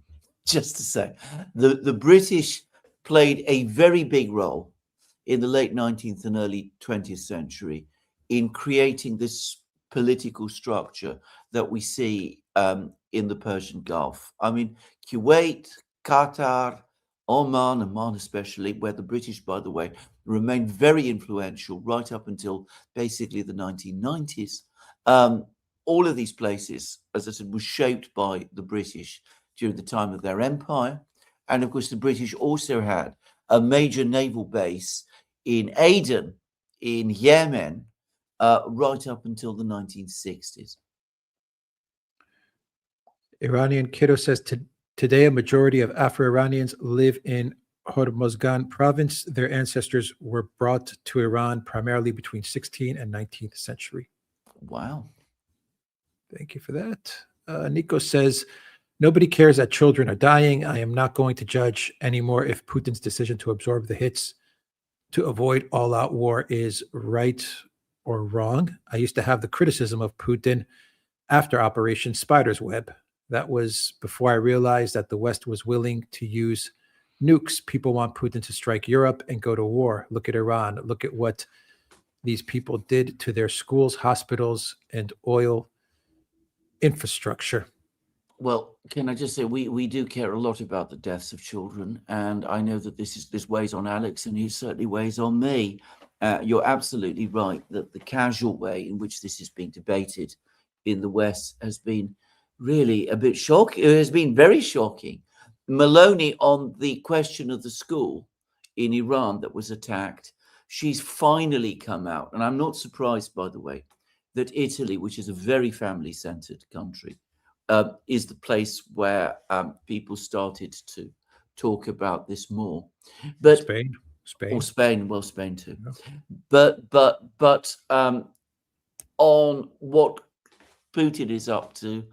Just to say, the British played a very big role in the late 19th and early 20th century in creating this political structure that we see in the Persian Gulf. I mean, Kuwait, Qatar, Oman especially, where the British, by the way, remained very influential right up until basically the 1990s. All of these places, as I said, were shaped by the British during the time of their empire. And of course, the British also had a major naval base in Aden, in Yemen, right up until the 1960s. Iranian Kiddo says, today a majority of Afro-Iranians live in Hormozgan province. Their ancestors were brought to Iran primarily between 16th and 19th century. Wow. Thank you for that. Nico says, nobody cares that children are dying. I am not going to judge anymore if Putin's decision to absorb the hits to avoid all-out war is right or wrong. I used to have the criticism of Putin after Operation Spider's Web. That was before I realized that the West was willing to use nukes. People want Putin to strike Europe and go to war. Look at Iran. Look at what these people did to their schools, hospitals, and oil infrastructure. Well, can I just say we do care a lot about the deaths of children, and I know that this weighs on Alex, and he certainly weighs on me. You're absolutely right that the casual way in which this is being debated in the West has been really a bit shocking. It has been very shocking. Maloney, on the question of the school in Iran that was attacked, she's finally come out, and I'm not surprised, by the way, that Italy, which is a very family-centered country, is the place where people started to talk about this more. But Spain too. Yeah. But on what Putin is up to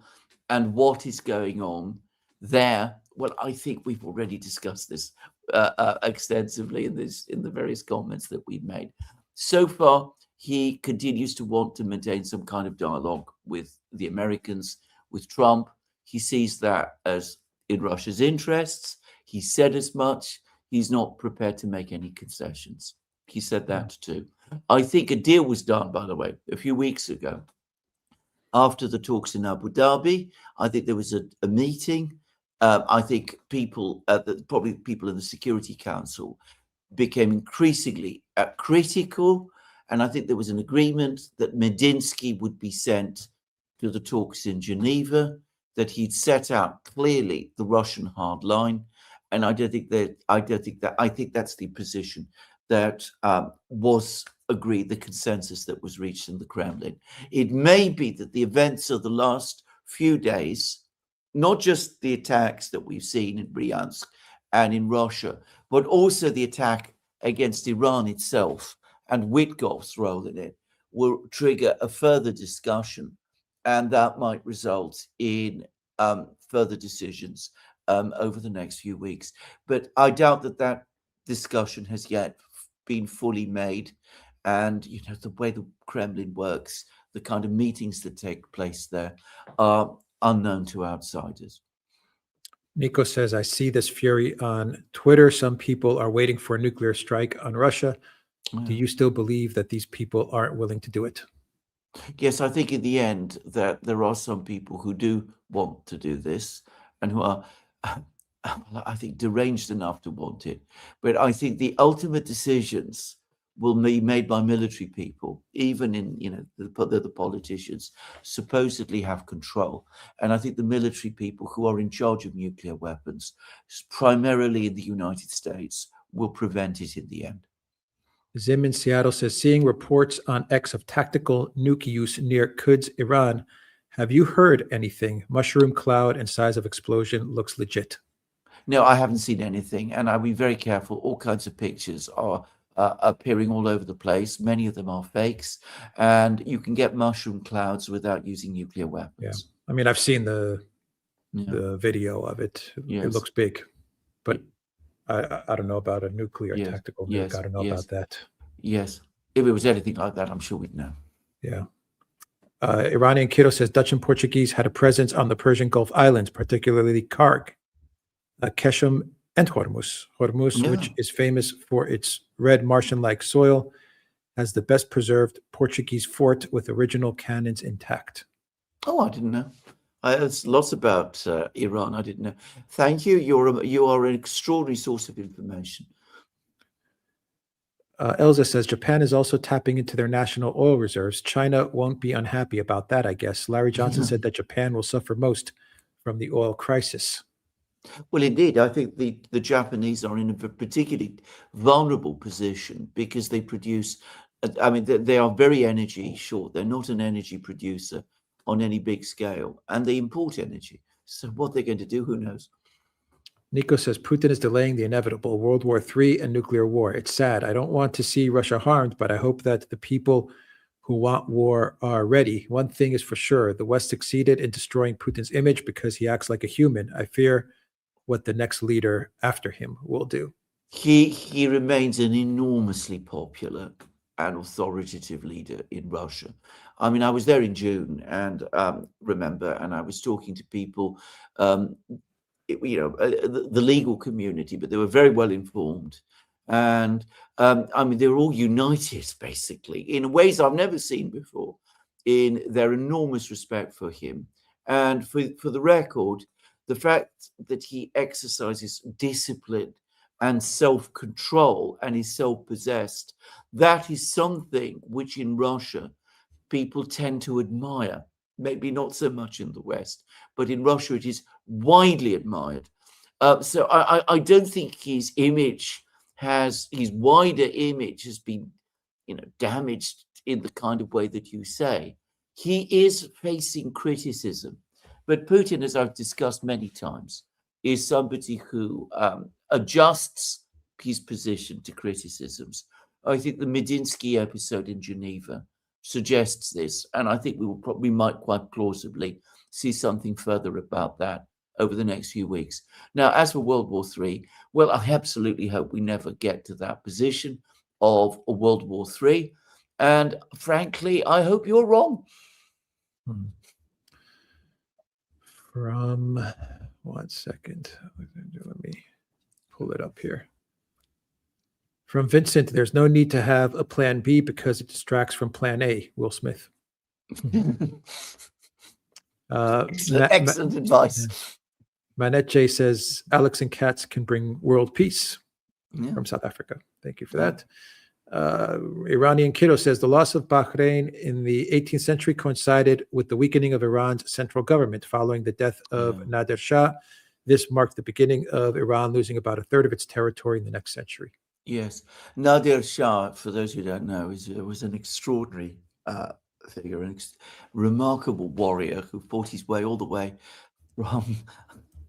and what is going on there. Well, I think we've already discussed this extensively in the various comments that we've made. So far, he continues to want to maintain some kind of dialogue with the Americans, with Trump. He sees that as in Russia's interests. He said as much. He's not prepared to make any concessions. He said that too. I think a deal was done, by the way, a few weeks ago after the talks in Abu Dhabi. I think there was a meeting. I think people, probably people in the Security Council, became increasingly critical. And I think there was an agreement that Medinsky would be sent to the talks in Geneva, that he'd set out clearly the Russian hard line. And I think that's the position that was agreed, the consensus that was reached in the Kremlin. It may be that the events of the last few days, not just the attacks that we've seen in Bryansk and in Russia, but also the attack against Iran itself and Witkoff's role in it, will trigger a further discussion, and that might result in further decisions over the next few weeks. But I doubt that discussion has yet been fully made. And the way the Kremlin works, the kind of meetings that take place there are unknown to outsiders. Nico says, I see this fury on Twitter. Some people are waiting for a nuclear strike on Russia. Do you still believe that these people aren't willing to do it? Yes, I think in the end that there are some people who do want to do this and who are, I think, deranged enough to want it. But I think the ultimate decisions will be made by military people, even in, the politicians supposedly have control. And I think the military people who are in charge of nuclear weapons, primarily in the United States, will prevent it in the end. Zim in Seattle says, seeing reports on X of tactical nuke use near Quds, Iran, have you heard anything? Mushroom cloud and size of explosion looks legit. No, I haven't seen anything, and I'll be very careful. All kinds of pictures are appearing all over the place. Many of them are fakes, and you can get mushroom clouds without using nuclear weapons. Yeah, I mean, I've seen the video of it. Yes. It looks big, but I don't know about a nuclear tactical nuke. Yes. I don't know about that. Yes, if it was anything like that, I'm sure we'd know. Yeah. Iranian Kiddo says Dutch and Portuguese had a presence on the Persian Gulf Islands, particularly Karg, Keshem, and Hormuz. Hormuz, which is famous for its red Martian-like soil, has the best preserved Portuguese fort with original cannons intact. Oh, I didn't know. There's lots about Iran I didn't know. Thank you. You are an extraordinary source of information. Elza says Japan is also tapping into their national oil reserves. China won't be unhappy about that, I guess. Larry Johnson said that Japan will suffer most from the oil crisis. Well, indeed, I think the Japanese are in a particularly vulnerable position because they produce, I mean, they are very energy short. They're not an energy producer on any big scale, and they import energy. So what they're going to do, who knows? Nico says Putin is delaying the inevitable World War III and nuclear war. It's sad. I don't want to see Russia harmed, but I hope that the people who want war are ready. One thing is for sure, the West succeeded in destroying Putin's image because he acts like a human. I fear what the next leader after him will do. He remains an enormously popular and authoritative leader in Russia. I mean, I was there in June and remember, and I was talking to people, the legal community, but they were very well informed. And I mean, they were all united, basically, in ways I've never seen before, in their enormous respect for him. And for the record, the fact that he exercises discipline and self-control and is self-possessed, that is something which in Russia people tend to admire. Maybe not so much in the West, but in Russia it is widely admired. So I don't think his wider image has been, damaged in the kind of way that you say. He is facing criticism, but Putin, as I've discussed many times, is somebody who adjusts his position to criticisms. I think the Medinsky episode in Geneva suggests this, and I think we might quite plausibly see something further about that over the next few weeks. Now, as for World War III, well, I absolutely hope we never get to that position of a World War III, and frankly, I hope you're wrong. From 1 second, let me pull it up here. From Vincent, there's no need to have a plan B because it distracts from plan A. Will Smith. Excellent advice. Manette J says Alex and Katz can bring world peace from South Africa. Thank you for that. Iranian Kiddo says the loss of Bahrain in the 18th century coincided with the weakening of Iran's central government following the death of Nader Shah. This marked the beginning of Iran losing about a third of its territory in the next century. Yes. Nader Shah, for those who don't know, was an extraordinary figure, a remarkable warrior who fought his way all the way from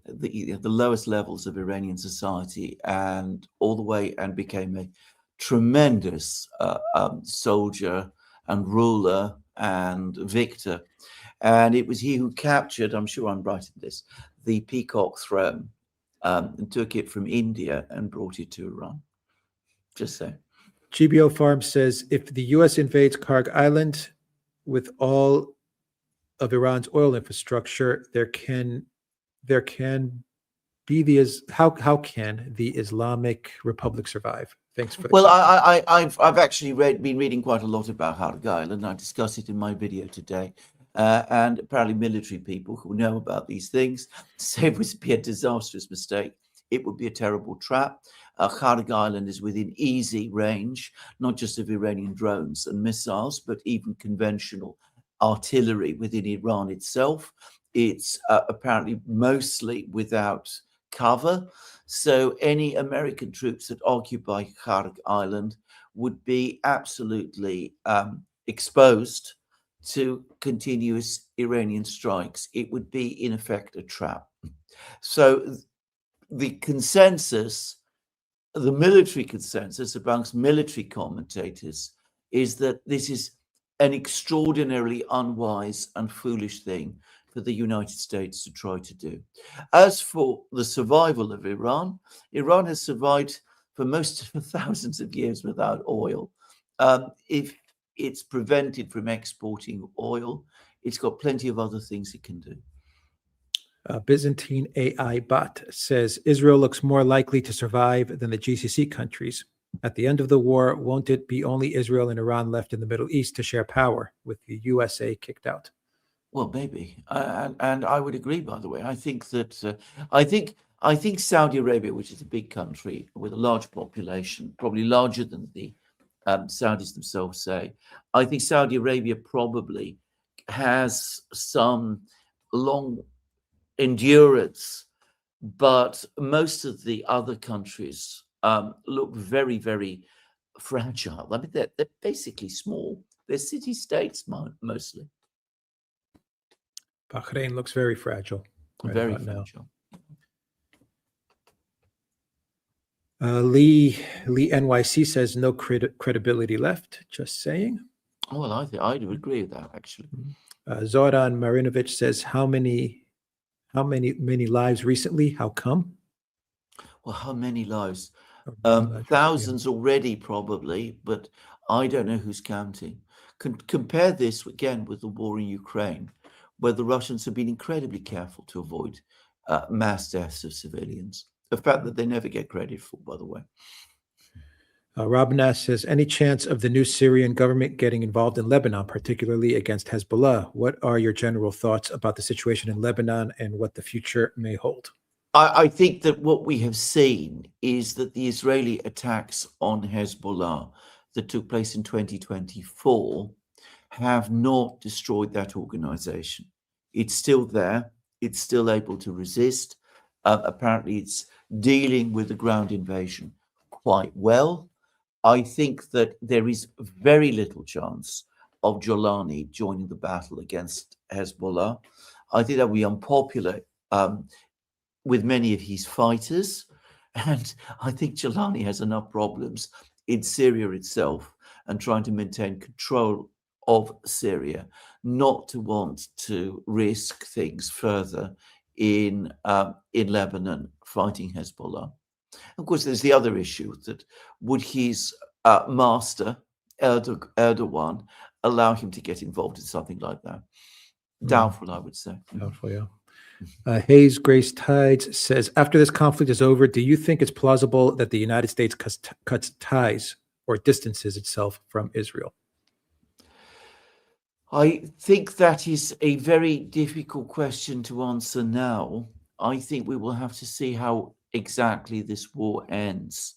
the lowest levels of Iranian society and all the way and became a tremendous soldier and ruler and victor. And it was he who captured, I'm sure I'm right in this, the Peacock Throne and took it from India and brought it to Iran. Just so. GBO Farm says if the U.S. invades Karg Island with all of Iran's oil infrastructure, there can be how can the Islamic Republic survive? Thanks for the well, I've actually been reading quite a lot about Karg Island. I discussed it in my video today. And apparently military people who know about these things say it would be a disastrous mistake. It would be a terrible trap. Karg Island is within easy range, not just of Iranian drones and missiles, but even conventional artillery within Iran itself. It's apparently mostly without cover. So any American troops that occupy Karg Island would be absolutely exposed to continuous Iranian strikes. It would be, in effect, a trap. So the consensus, the military consensus amongst military commentators is that this is an extraordinarily unwise and foolish thing for the United States to try to do. As for the survival of Iran, Iran has survived for most of thousands of years without oil. If it's prevented from exporting oil, it's got plenty of other things it can do. Byzantine AI bot says Israel looks more likely to survive than the GCC countries. At the end of the war, won't it be only Israel and Iran left in the Middle East to share power with the USA kicked out? Well, maybe, and I would agree. By the way, I think that I think Saudi Arabia, which is a big country with a large population, probably larger than the Saudis themselves say, I think Saudi Arabia probably has some long endurance, but most of the other countries look very, very fragile. I mean, they're basically small. They're city-states mostly. Bahrain looks very fragile. Very fragile. Lee NYC says no credibility left. Just saying. Oh, well, I would agree with that actually. Zoran Marinovic says how many lives recently? How come? Well, how many lives? Thousands already, probably, but I don't know who's counting. Compare this again with the war in Ukraine, where the Russians have been incredibly careful to avoid mass deaths of civilians. A fact that they never get credit for, by the way. Robin Nass says, any chance of the new Syrian government getting involved in Lebanon, particularly against Hezbollah? What are your general thoughts about the situation in Lebanon and what the future may hold? I think that what we have seen is that the Israeli attacks on Hezbollah that took place in 2024 have not destroyed that organization. It's still there. It's still able to resist. Apparently, it's dealing with the ground invasion quite well. I think that there is very little chance of Jolani joining the battle against Hezbollah. I think that would be unpopular with many of his fighters. And I think Jolani has enough problems in Syria itself and trying to maintain control of Syria not to want to risk things further in Lebanon fighting Hezbollah. Of course, there's the other issue that would his master Erdogan allow him to get involved in something like that? Doubtful, I would say. Doubtful, yeah. Hayes Grace Tides says, after this conflict is over, do you think it's plausible that the United States cuts ties or distances itself from Israel? I think that is a very difficult question to answer now. I think we will have to see how exactly this war ends.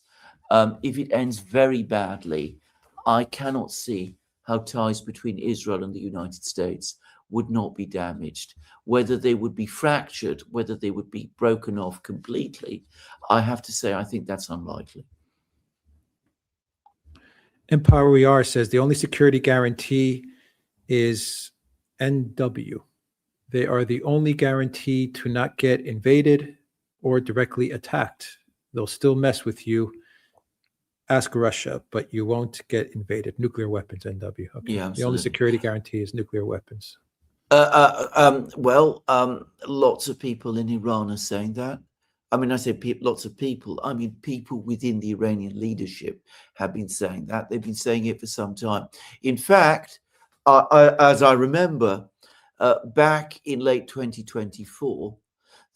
If it ends very badly, I cannot see how ties between Israel and the United States would not be damaged. Whether they would be fractured, whether they would be broken off completely, I have to say I think that's unlikely. Empower We Are says the only security guarantee is NW. They are the only guarantee to not get invaded or directly attacked. They'll still mess with you. Ask Russia, but you won't get invaded. Nuclear weapons, NW. Okay. Yeah, the only security guarantee is nuclear weapons. Lots of people in Iran are saying that. I mean, I say lots of people. I mean, people within the Iranian leadership have been saying that. They've been saying it for some time. In fact, as I remember, back in late 2024,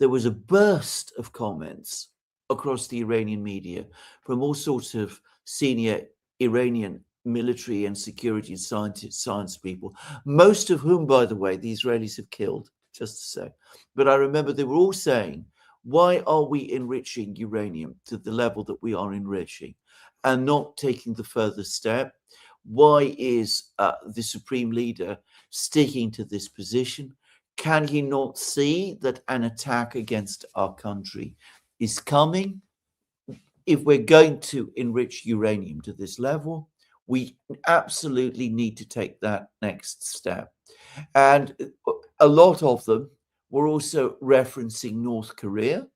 there was a burst of comments across the Iranian media from all sorts of senior Iranian military and security science people, most of whom, by the way, the Israelis have killed, just to say. But I remember they were all saying, why are we enriching uranium to the level that we are enriching and not taking the further step? Why is the supreme leader sticking to this position? Can he not see that an attack against our country is coming? If we're going to enrich uranium to this level, we absolutely need to take that next step. And a lot of them were also referencing North Korea.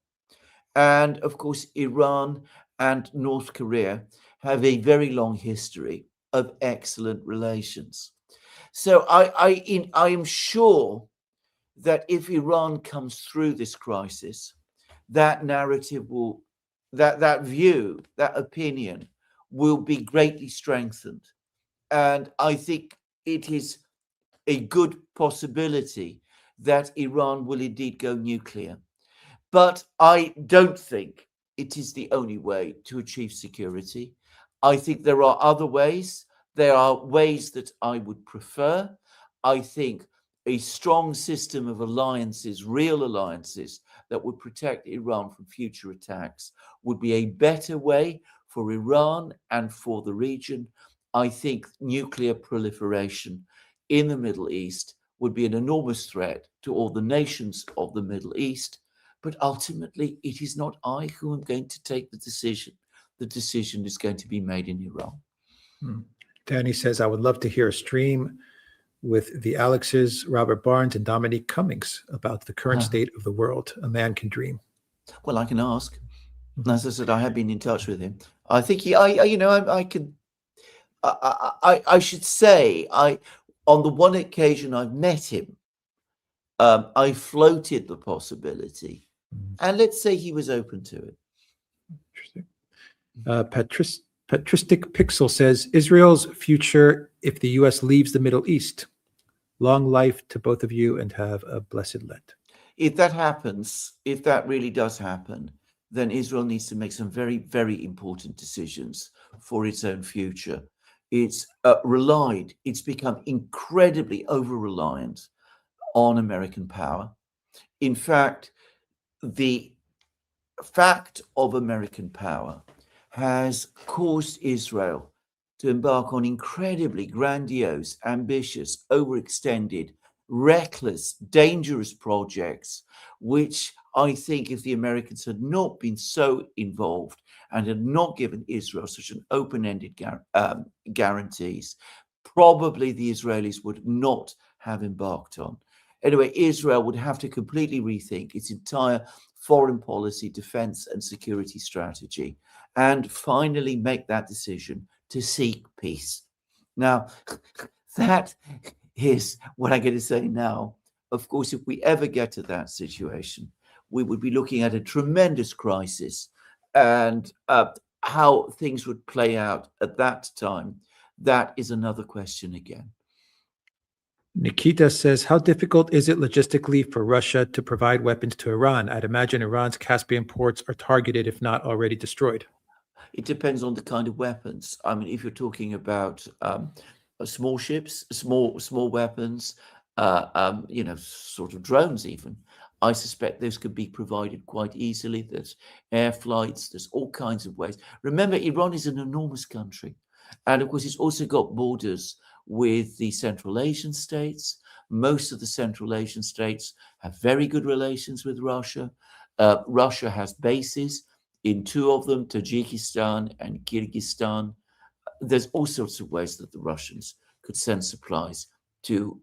And of course, Iran and North Korea have a very long history of excellent relations. So I am sure that if Iran comes through this crisis, that narrative will, that view, that opinion will be greatly strengthened. And I think it is a good possibility that Iran will indeed go nuclear. But I don't think it is the only way to achieve security. I think there are other ways. There are ways that I would prefer. I think a strong system of alliances, real alliances, that would protect Iran from future attacks would be a better way for Iran and for the region. I think nuclear proliferation in the Middle East would be an enormous threat to all the nations of the Middle East. But ultimately, it is not I who am going to take the decision. The decision is going to be made in Iran. Danny says, I would love to hear a stream with the Alexes, Robert Barnes, and Dominique Cummings about the current state of the world. A man can dream. Well, I can ask. As I said, I have been in touch with him. I think I should say, on the one occasion I've met him, I floated the possibility, and let's say he was open to it. Interesting. Patristic Pixel says, Israel's future if the U.S. leaves the Middle East. Long life to both of you and have a blessed Lent. If that happens, if that really does happen, then Israel needs to make some very, very important decisions for its own future. It's become incredibly over-reliant on American power. In fact, the fact of American power has caused Israel to embark on incredibly grandiose, ambitious, overextended, reckless, dangerous projects, which I think if the Americans had not been so involved and had not given Israel such an open-ended guarantees, probably the Israelis would not have embarked on. Anyway, Israel would have to completely rethink its entire foreign policy, defense, and security strategy, and finally make that decision to seek peace. Now, That is what I'm going to say now. Of course, if we ever get to that situation, we would be looking at a tremendous crisis, and how things would play out at that time, that is another question again. Nikita says, how difficult is it logistically for Russia to provide weapons to Iran? I'd imagine Iran's Caspian ports are targeted, if not already destroyed. It depends on the kind of weapons. I mean, if you're talking about small ships, small weapons, sort of drones even, I suspect those could be provided quite easily. There's air flights, there's all kinds of ways. Remember, Iran is an enormous country. And of course, it's also got borders with the Central Asian states. Most of the Central Asian states have very good relations with Russia. Russia has bases in two of them, Tajikistan and Kyrgyzstan. There's all sorts of ways that the Russians could send supplies to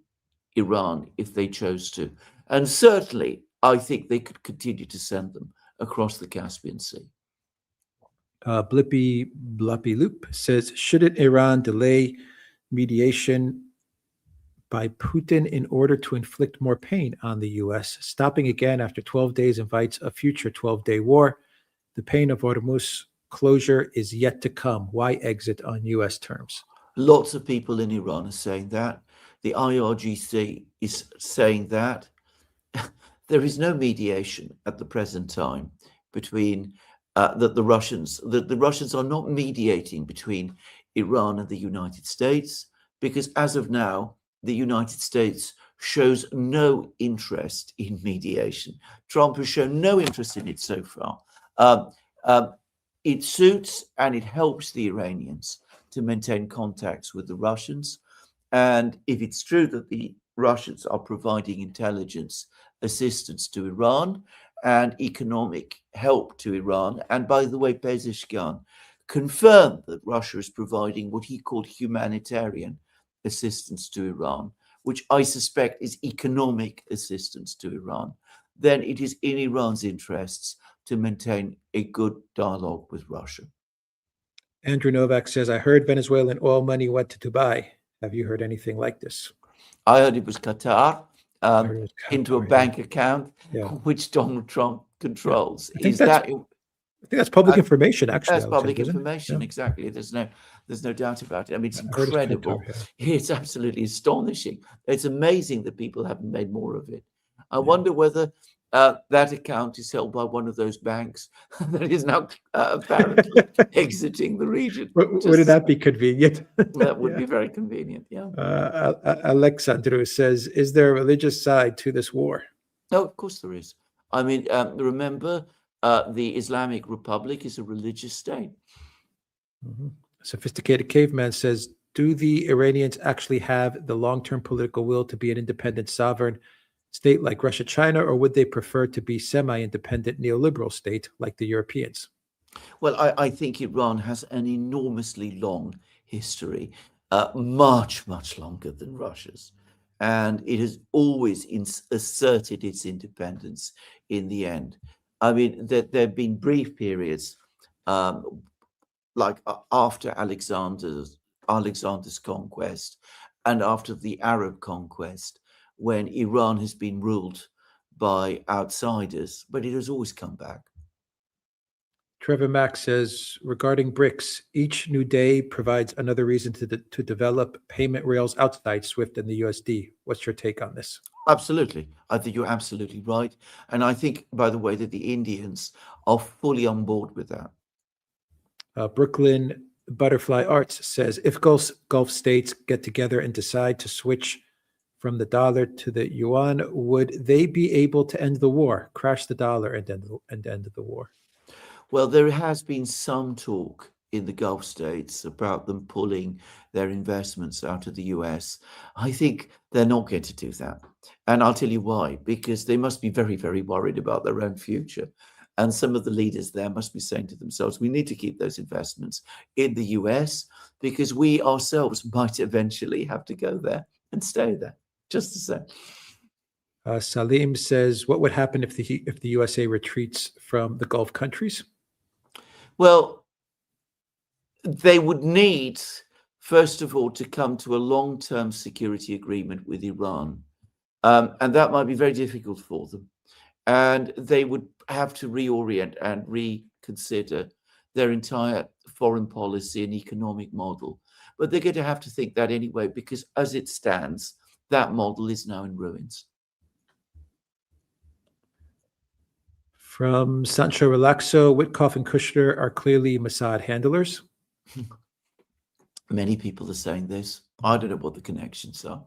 Iran if they chose to. And certainly, I think they could continue to send them across the Caspian Sea. Blippy Loop says, shouldn't Iran delay mediation by Putin in order to inflict more pain on the U.S.? Stopping again after 12 days invites a future 12-day war. The pain of Hormuz closure is yet to come. Why exit on U.S. terms? Lots of people in Iran are saying that. The IRGC is saying that. There is no mediation at the present time between that the Russians are not mediating between Iran and the United States, because as of now, the United States shows no interest in mediation. Trump has shown no interest in it so far. It suits and it helps the Iranians to maintain contacts with the Russians. And if it's true that the Russians are providing intelligence assistance to Iran and economic help to Iran, and by the way, Pezeshkian confirmed that Russia is providing what he called humanitarian assistance to Iran, which I suspect is economic assistance to Iran, then it is in Iran's interests to maintain a good dialogue with Russia. Andrew Novak says, I heard Venezuelan oil money went to Dubai. Have you heard anything like this? I heard it was Qatar, into a bank yeah. account, which Donald Trump controls. I think that's public information, actually. That's public information, exactly. There's no doubt about it. I mean, it's incredible. It's absolutely astonishing. It's amazing that people haven't made more of it. I wonder whether that account is held by one of those banks that is now apparently exiting the region. Wouldn't that be convenient? That would be very convenient, yeah. Alexandru says, is there a religious side to this war? No, of course there is. I mean, remember, the Islamic Republic is a religious state. Mm-hmm. Sophisticated Caveman says, do the Iranians actually have the long-term political will to be an independent sovereign state like Russia, China, or would they prefer to be semi-independent neoliberal state like the Europeans? Well, I think Iran has an enormously long history, much longer than Russia's. And it has always asserted its independence in the end. I mean, there have been brief periods, like after Alexander's conquest and after the Arab conquest, when Iran has been ruled by outsiders, but it has always come back. Trevor Mack says, regarding BRICS, each new day provides another reason to develop payment rails outside SWIFT and the USD. What's your take on this? Absolutely. I think you're absolutely right. And I think, by the way, that the Indians are fully on board with that. Brooklyn Butterfly Arts says, if Gulf states get together and decide to switch from the dollar to the yuan, would they be able to end the war, crash the dollar and end the war? Well, there has been some talk in the Gulf states about them pulling their investments out of the US. I think they're not going to do that. And I'll tell you why, because they must be very, very worried about their own future. And some of the leaders there must be saying to themselves, we need to keep those investments in the US because we ourselves might eventually have to go there and stay there, just the same. Salim says, what would happen if the USA retreats from the Gulf countries? Well, they would need first of all, to come to a long-term security agreement with Iran. And that might be very difficult for them. And they would have to reorient and reconsider their entire foreign policy and economic model. But they're going to have to think that anyway, because as it stands, that model is now in ruins. From Sancho Relaxo, Witkoff and Kushner are clearly Mossad handlers. Many people are saying this. I don't know what the connections are.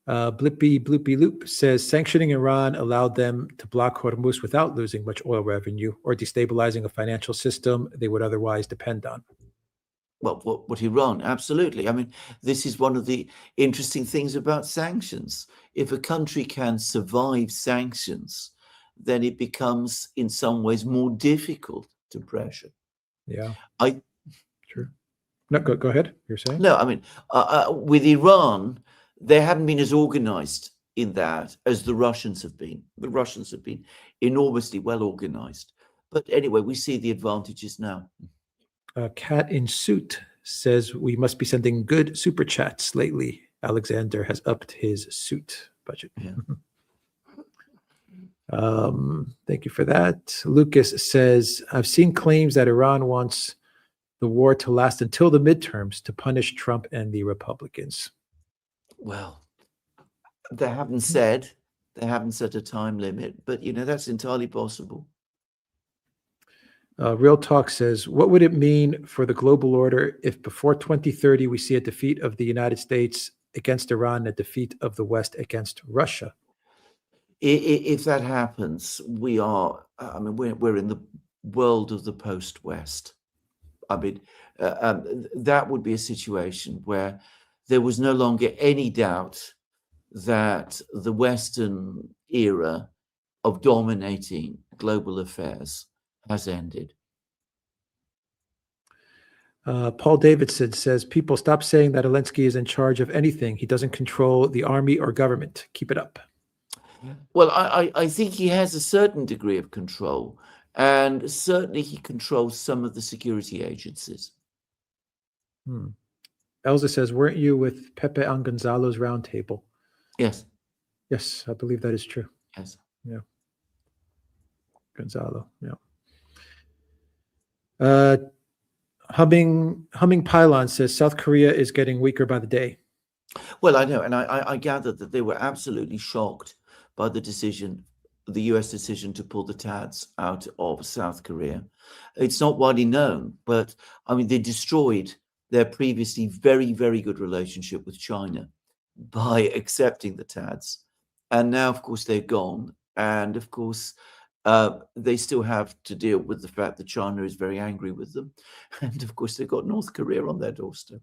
Blippy Bloopy Loop says sanctioning Iran allowed them to block Hormuz without losing much oil revenue or destabilizing a financial system they would otherwise depend on. Well, what Iran? Absolutely. I mean, this is one of the interesting things about sanctions. If a country can survive sanctions, then it becomes in some ways more difficult to pressure. Yeah. True. No, go ahead. You're saying? No, I mean, with Iran, they haven't been as organized in that as the Russians have been. The Russians have been enormously well organized. But anyway, we see the advantages now. Cat in Suit says we must be sending good super chats lately. Alexander has upped his suit budget. Yeah. Thank you for that. Lucas says, I've seen claims that Iran wants the war to last until the midterms to punish Trump and the Republicans. Well, they haven't said a time limit, but that's entirely possible. Real Talk says, what would it mean for the global order if before 2030 we see a defeat of the United States against Iran, a defeat of the West against Russia? If that happens, we're in the world of the post-West. I mean, that would be a situation where there was no longer any doubt that the Western era of dominating global affairs has ended. Paul Davidson says, people stop saying that Zelensky is in charge of anything. He doesn't control the army or government. Keep it up. Well, I think he has a certain degree of control, and certainly he controls some of the security agencies. Elza says, weren't you with Pepe on Gonzalo's roundtable? Yes. Yes, I believe that is true. Yes. Yeah. Gonzalo, yeah. Humming Pylon says South Korea is getting weaker by the day. Well, I know, and I gather that they were absolutely shocked by the US decision to pull the TADs out of South Korea. It's not widely known, but I mean, they destroyed their previously very, very good relationship with China by accepting the TADs. And now, of course, they're gone. And of course, they still have to deal with the fact that China is very angry with them. And of course, they've got North Korea on their doorstep.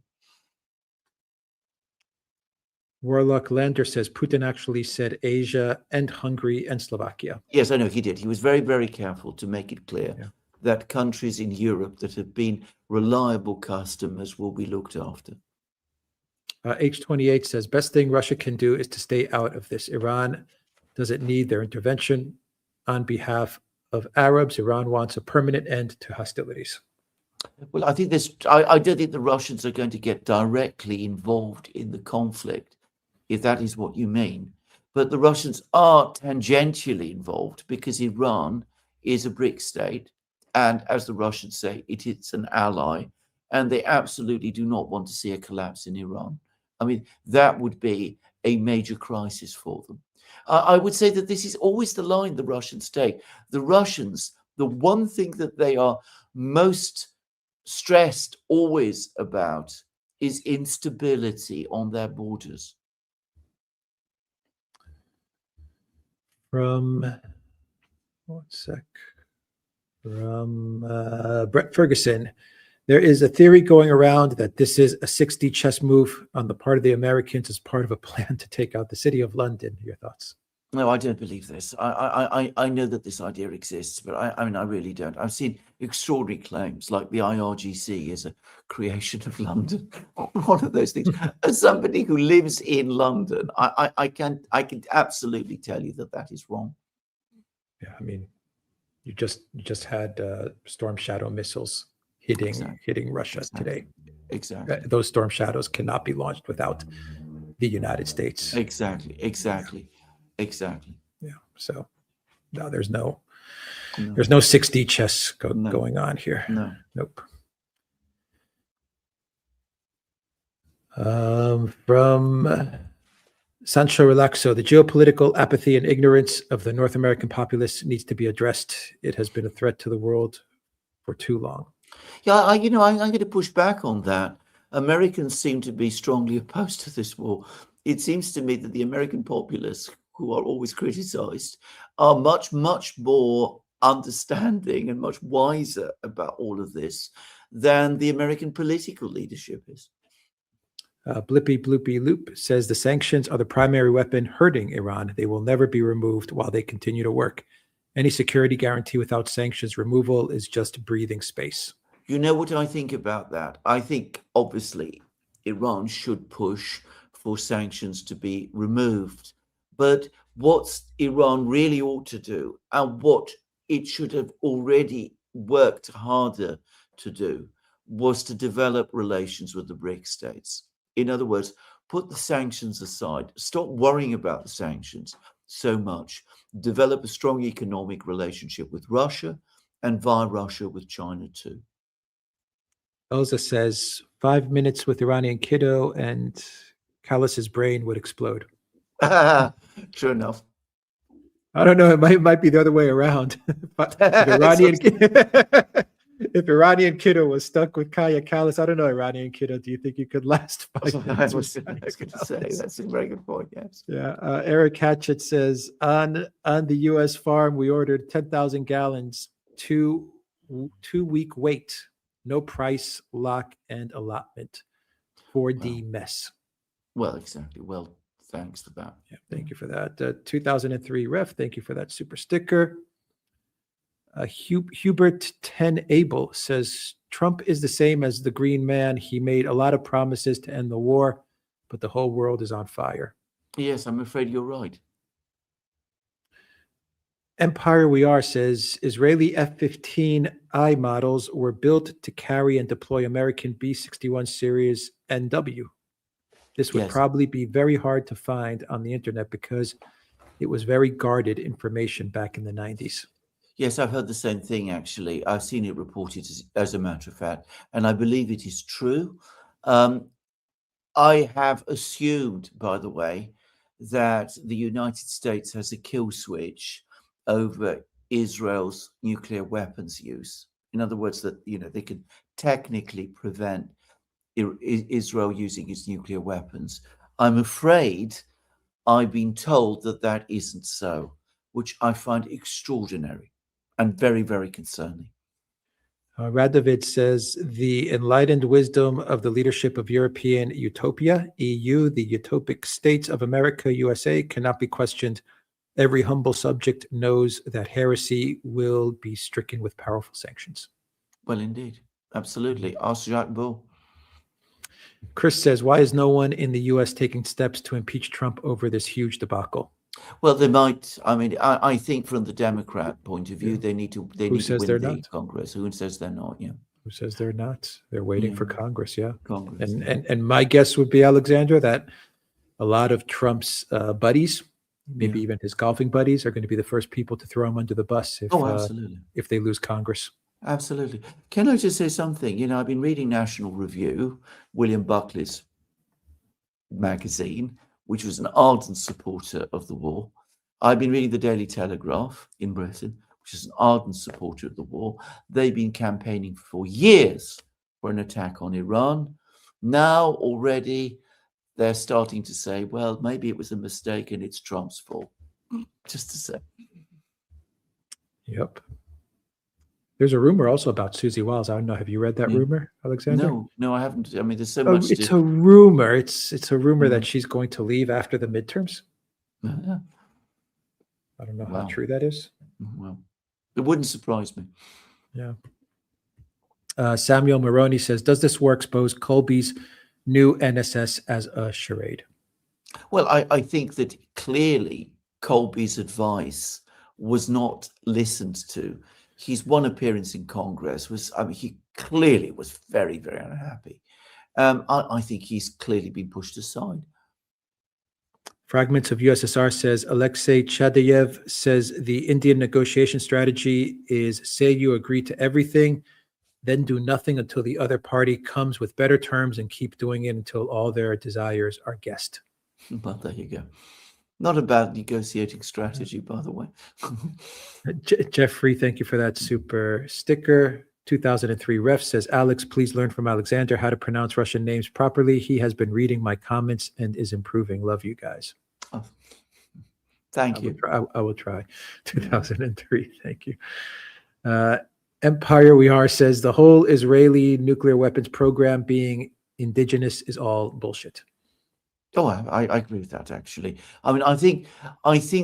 Warlock Lander says Putin actually said Asia and Hungary and Slovakia. Yes, I know he did. He was very, very careful to make it clear that countries in Europe that have been reliable customers will be looked after. H28 says best thing Russia can do is to stay out of this. Iran doesn't need their intervention. On behalf of Arabs, Iran wants a permanent end to hostilities. Well, I think I don't think the Russians are going to get directly involved in the conflict, if that is what you mean. But the Russians are tangentially involved because Iran is a BRIC state. And as the Russians say, it is an ally. And they absolutely do not want to see a collapse in Iran. I mean, that would be a major crisis for them. I would say that this is always the line the Russians take. The Russians, the one thing that they are most stressed always about is instability on their borders. From Brett Ferguson, there is a theory going around that this is a 6D chess move on the part of the Americans as part of a plan to take out the city of London. Your thoughts? No, I don't believe this. I know that this idea exists, but I mean, I really don't. I've seen extraordinary claims like the IRGC is a creation of London. One of those things. As somebody who lives in London, I can absolutely tell you that that is wrong. Yeah, I mean, you just had Storm Shadow missiles hitting Russia today. Exactly. Those Storm Shadows cannot be launched without the United States. Exactly. Yeah. So no, there's no No. 6D chess No. going on here. No. Nope. From Sancho Relaxo, the geopolitical apathy and ignorance of the North American populace needs to be addressed. It has been a threat to the world for too long. Yeah, I'm going to push back on that. Americans seem to be strongly opposed to this war. It seems to me that the American populace, who are always criticized, are much, much more understanding and much wiser about all of this than the American political leadership is. Blippy Bloopy Loop says the sanctions are the primary weapon hurting Iran. They will never be removed while they continue to work. Any security guarantee without sanctions removal is just breathing space. You know what I think about that? I think, obviously, Iran should push for sanctions to be removed. But what Iran really ought to do, and what it should have already worked harder to do, was to develop relations with the BRIC states. In other words, put the sanctions aside, stop worrying about the sanctions so much, develop a strong economic relationship with Russia, and via Russia with China too. Elza says 5 minutes with Iranian kiddo and Callus's brain would explode. True enough. I don't know. It might be the other way around. But if Iranian kiddo was stuck with Kaya Callus, I don't know, Iranian kiddo, do you think you could last 5 minutes? I was going to say, that's a very good point, yes. Yeah. Eric Hatchett says, on the U.S. farm, we ordered 10,000 gallons, 2-week wait, no price, lock, and allotment. 4D mess. Well, exactly. Well, thanks for that. Yeah, thank you for that. 2003 ref, thank you for that super sticker. Hubert 10 Abel says, Trump is the same as the Green Man. He made a lot of promises to end the war, but the whole world is on fire. Yes, I'm afraid you're right. Empire We Are says, Israeli F-15I models were built to carry and deploy American B-61 series NW. This would probably be very hard to find on the internet because it was very guarded information back in the 90s. Yes, I've heard the same thing, actually. I've seen it reported as a matter of fact, and I believe it is true. I have assumed, by the way, that the United States has a kill switch over Israel's nuclear weapons use. In other words, that they can technically prevent Israel using its nuclear weapons. I'm afraid I've been told that that isn't so, which I find extraordinary and very, very concerning. Radovid says, the enlightened wisdom of the leadership of European utopia, EU, the utopic states of America, USA, cannot be questioned. Every humble subject knows that heresy will be stricken with powerful sanctions. Well, indeed. Absolutely. Ask Jacques Bull. Chris says, why is no one in the U.S. taking steps to impeach Trump over this huge debacle? Well, they might. I mean, I think from the Democrat point of view, they need to win the Congress. Who says they're not? Yeah. Who says they're not? They're waiting for Congress. Yeah. Congress. And my guess would be, Alexandra, that a lot of Trump's buddies, maybe even his golfing buddies, are going to be the first people to throw him under the bus if they lose Congress. Absolutely. Can I just say something? I've been reading National Review, William Buckley's magazine, which was an ardent supporter of the war. I've been reading the Daily Telegraph in Britain, which is an ardent supporter of the war. They've been campaigning for years for an attack on Iran. Now already they're starting to say, well, maybe it was a mistake and it's Trump's fault. Just to say. Yep. There's a rumor also about Susie Wiles. I don't know. Have you read that rumor, Alexander? No, I haven't. I mean, there's so much. It's a rumor. It's a rumor that she's going to leave after the midterms. Yeah. I don't know how true that is. Well, it wouldn't surprise me. Yeah. Samuel Maroney says, does this war expose Colby's new NSS as a charade? Well, I think that clearly Colby's advice was not listened to. His one appearance in Congress he clearly was very, very unhappy. I think he's clearly been pushed aside. Fragments of USSR says Alexei Chadayev says the Indian negotiation strategy is say you agree to everything, then do nothing until the other party comes with better terms and keep doing it until all their desires are guessed. Well, there you go. Not a bad negotiating strategy, by the way. Jeffrey, thank you for that super sticker. 2003 Ref says, Alex, please learn from Alexander how to pronounce Russian names properly. He has been reading my comments and is improving. Love you guys. Oh, thank you. I will try. 2003. Thank you. Empire We Are says the whole Israeli nuclear weapons program being indigenous is all bullshit. Oh, I agree with that, actually. I mean, I think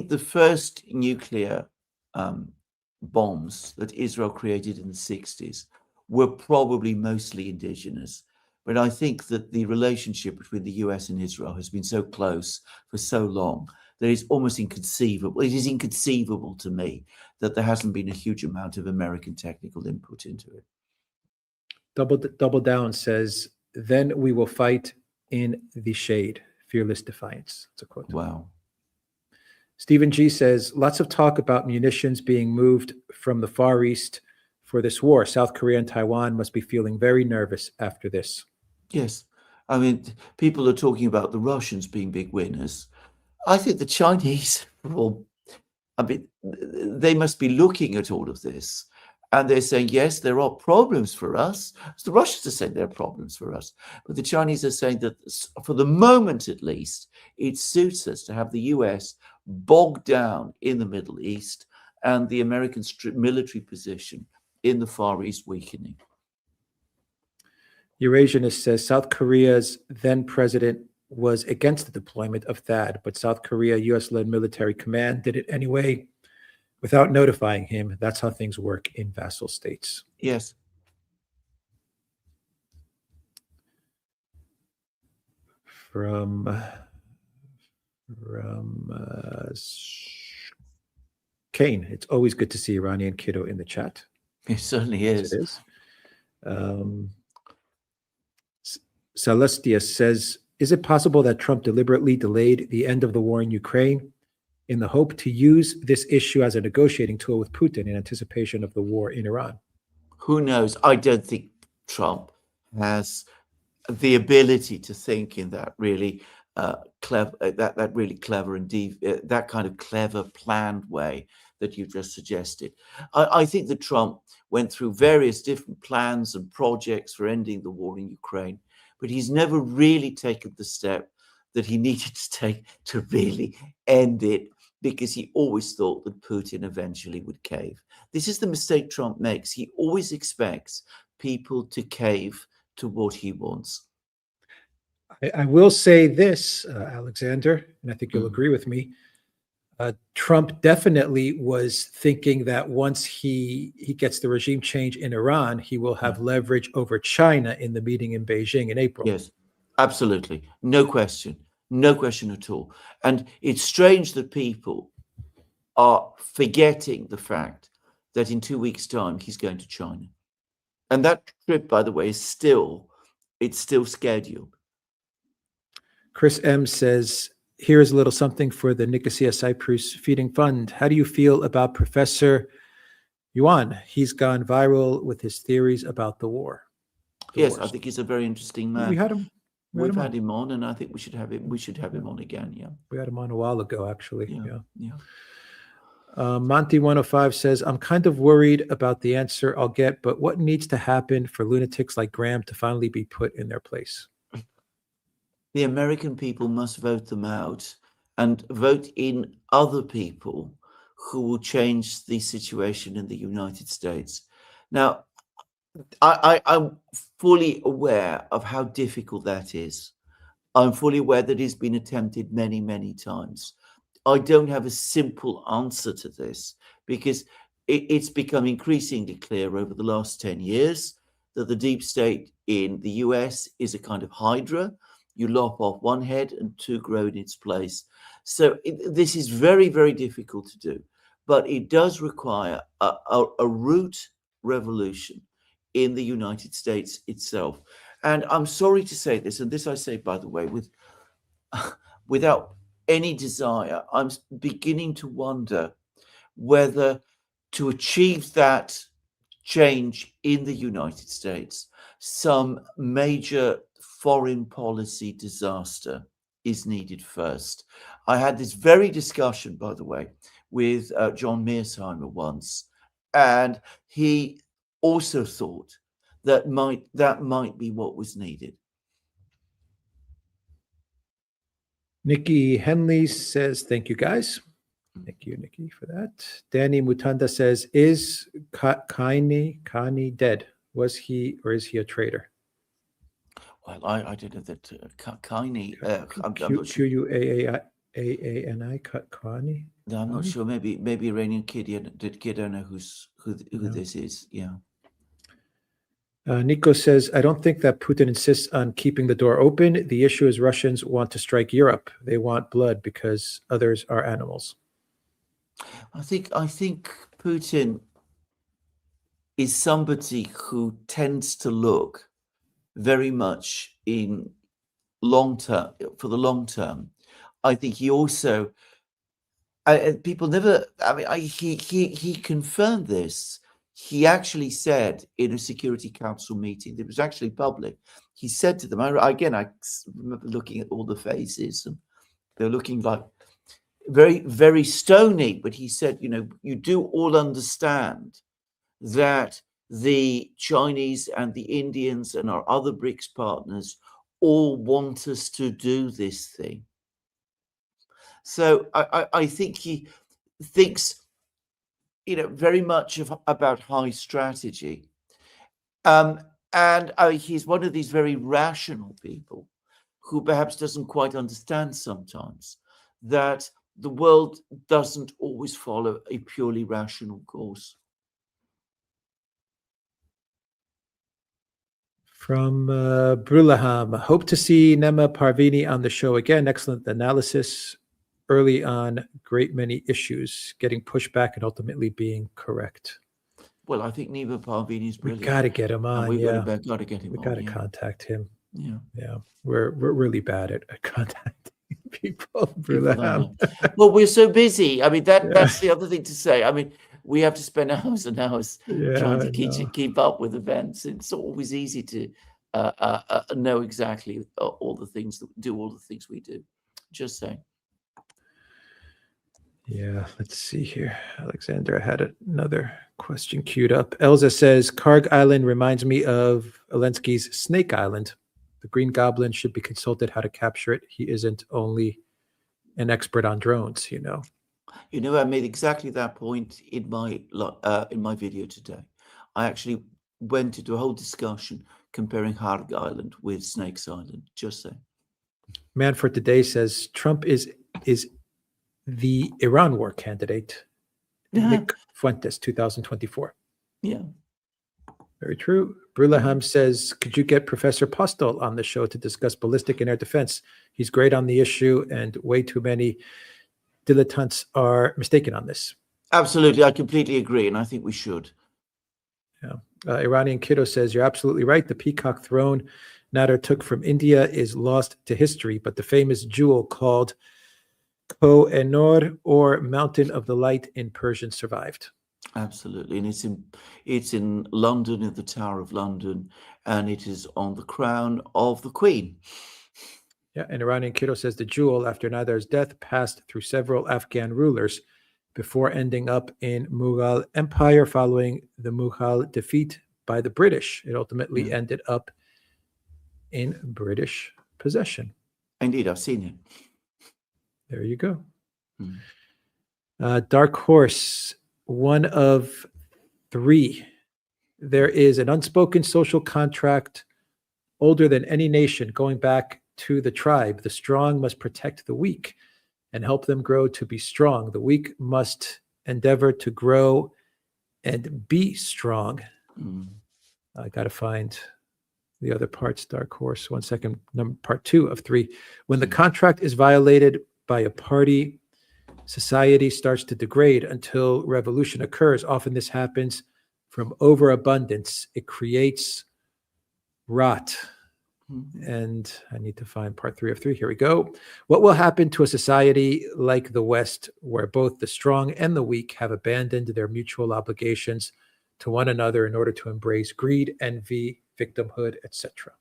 the first nuclear bombs that Israel created in the 60s were probably mostly indigenous. But I think that the relationship between the US and Israel has been so close for so long that it's almost inconceivable. It is inconceivable to me that there hasn't been a huge amount of American technical input into it. Double Down says, then we will fight in the shade. Fearless defiance. It's a quote. Wow. Stephen G says, lots of talk about munitions being moved from the Far East for this war. South Korea and Taiwan must be feeling very nervous after this. Yes. I mean, people are talking about the Russians being big winners. I think the Chinese, well, I mean, they must be looking at all of this and they're saying, yes, there are problems for us. The Russians are saying there are problems for us. But the Chinese are saying that for the moment, at least, it suits us to have the US bogged down in the Middle East and the American military position in the Far East weakening. Eurasianist says South Korea's then president was against the deployment of THAAD, but South Korea US-led military command did it anyway without notifying him. That's how things work in vassal states. Yes. From Kane, it's always good to see Iranian kiddo in the chat. It certainly is. Yes, it is. Celestia says, is it possible that Trump deliberately delayed the end of the war in Ukraine in the hope to use this issue as a negotiating tool with Putin in anticipation of the war in Iran? Who knows? I don't think Trump has the ability to think in that really clever, that really clever and that kind of clever planned way that you just suggested. I think that Trump went through various different plans and projects for ending the war in Ukraine, but he's never really taken the step that he needed to take to really end it, because he always thought that Putin eventually would cave. This is the mistake Trump makes. He always expects people to cave to what he wants. I will say this, Alexander, and I think you'll agree with me. Trump definitely was thinking that once he gets the regime change in Iran, he will have leverage over China in the meeting in Beijing in April. Yes, absolutely. No question. No question at all. And it's strange that people are forgetting the fact that in 2 weeks' time, he's going to China. And that trip, by the way, is still scheduled. Chris M says, here is a little something for the Nicosia Cyprus Feeding Fund. How do you feel about Professor Yuan? He's gone viral with his theories about the war. Yes, I think he's a very interesting man. We had him. We've had him on, and I think we should have him. We should have him on again. Yeah, we had him on a while ago, actually. Yeah. Monty 105 says, I'm kind of worried about the answer I'll get, but what needs to happen for lunatics like Graham to finally be put in their place? The American people must vote them out and vote in other people who will change the situation in the United States. Now, I'm fully aware of how difficult that is. I'm fully aware that it's been attempted many, many times. I don't have a simple answer to this, because it's become increasingly clear over the last 10 years that the deep state in the US is a kind of hydra. You lop off one head and two grow in its place. So this is very, very difficult to do, but it does require a root revolution in the United States itself. And I'm sorry to say this, and this I say, by the way, without any desire, I'm beginning to wonder whether to achieve that change in the United States, some major foreign policy disaster is needed first. I had this very discussion, by the way, with John Mearsheimer once, and he also thought that might be what was needed. Nikki Henley says, thank you, guys. Thank you, Nikki, for that. Danny Mutanda says, is Kani dead? Was he or is he a traitor? Well, I didn't know that Kani. I'm not sure. Q-U-A-A-N-I, Kani? No, I'm not sure. Maybe Iranian kid. I don't know who this is. Yeah. Nico says, I don't think that Putin insists on keeping the door open. The issue is Russians want to strike Europe. They want blood because others are animals. I think Putin is somebody who tends to look very much in for the long term. I think he also, people never, he confirmed this. He actually said in a Security Council meeting, it was actually public, he said to them, I remember looking at all the faces, and they're looking like very, very stony, but he said, you do all understand that the Chinese and the Indians and our other BRICS partners all want us to do this thing. So I think he thinks, very much about high strategy. And he's one of these very rational people who perhaps doesn't quite understand sometimes that the world doesn't always follow a purely rational course. From Brulaham, hope to see Nema Parvini on the show again. Excellent analysis. Early on, great many issues, getting pushed back and ultimately being correct. Well, I think Nema Parvini is brilliant. We got to get him on. We've got to get him on. We got to contact him. Yeah. We're really bad at contacting people. Well, we're so busy. I mean, that's the other thing to say. I mean, we have to spend hours and hours trying to keep up with events. It's always easy to know exactly all the things we do. Just saying. Yeah, let's see here. Alexander, I had another question queued up. Elza says, Karg Island reminds me of Zelensky's Snake Island. The Green Goblin should be consulted how to capture it. He isn't only an expert on drones, I made exactly that point in my video today. I actually went into a whole discussion comparing Karg Island with Snake's Island. Just saying. Man for Today says, Trump is the Iran war candidate. Nick Fuentes, 2024. Yeah. Very true. Brulaham says, could you get Professor Postel on the show to discuss ballistic and air defense? He's great on the issue, and way too many dilettantes are mistaken on this. Absolutely. I completely agree, and I think we should. Yeah. Iranian Kiddo says, you're absolutely right. The peacock throne Nader took from India is lost to history, but the famous jewel called Koh-e-Noor, or Mountain of the Light in Persian, survived. Absolutely, and it's in London, in the Tower of London, and it is on the crown of the Queen. Yeah, and Iranian Kiddo says the jewel, after Nader's death, passed through several Afghan rulers before ending up in Mughal Empire following the Mughal defeat by the British. It ultimately ended up in British possession. Indeed, I've seen it. There you go. Dark Horse, one of three. There is an unspoken social contract older than any nation, going back to the tribe. The strong must protect the weak and help them grow to be strong. The weak must endeavor to grow and be strong. I got to find the other parts, Dark Horse. 1 second. Part 2 of 3. When the contract is violated by a party, society starts to degrade until revolution occurs. Often this happens from overabundance. It creates rot. And I need to find part 3 of 3. Here we go. What will happen to a society like the West, where both the strong and the weak have abandoned their mutual obligations to one another in order to embrace greed, envy, victimhood, etc.?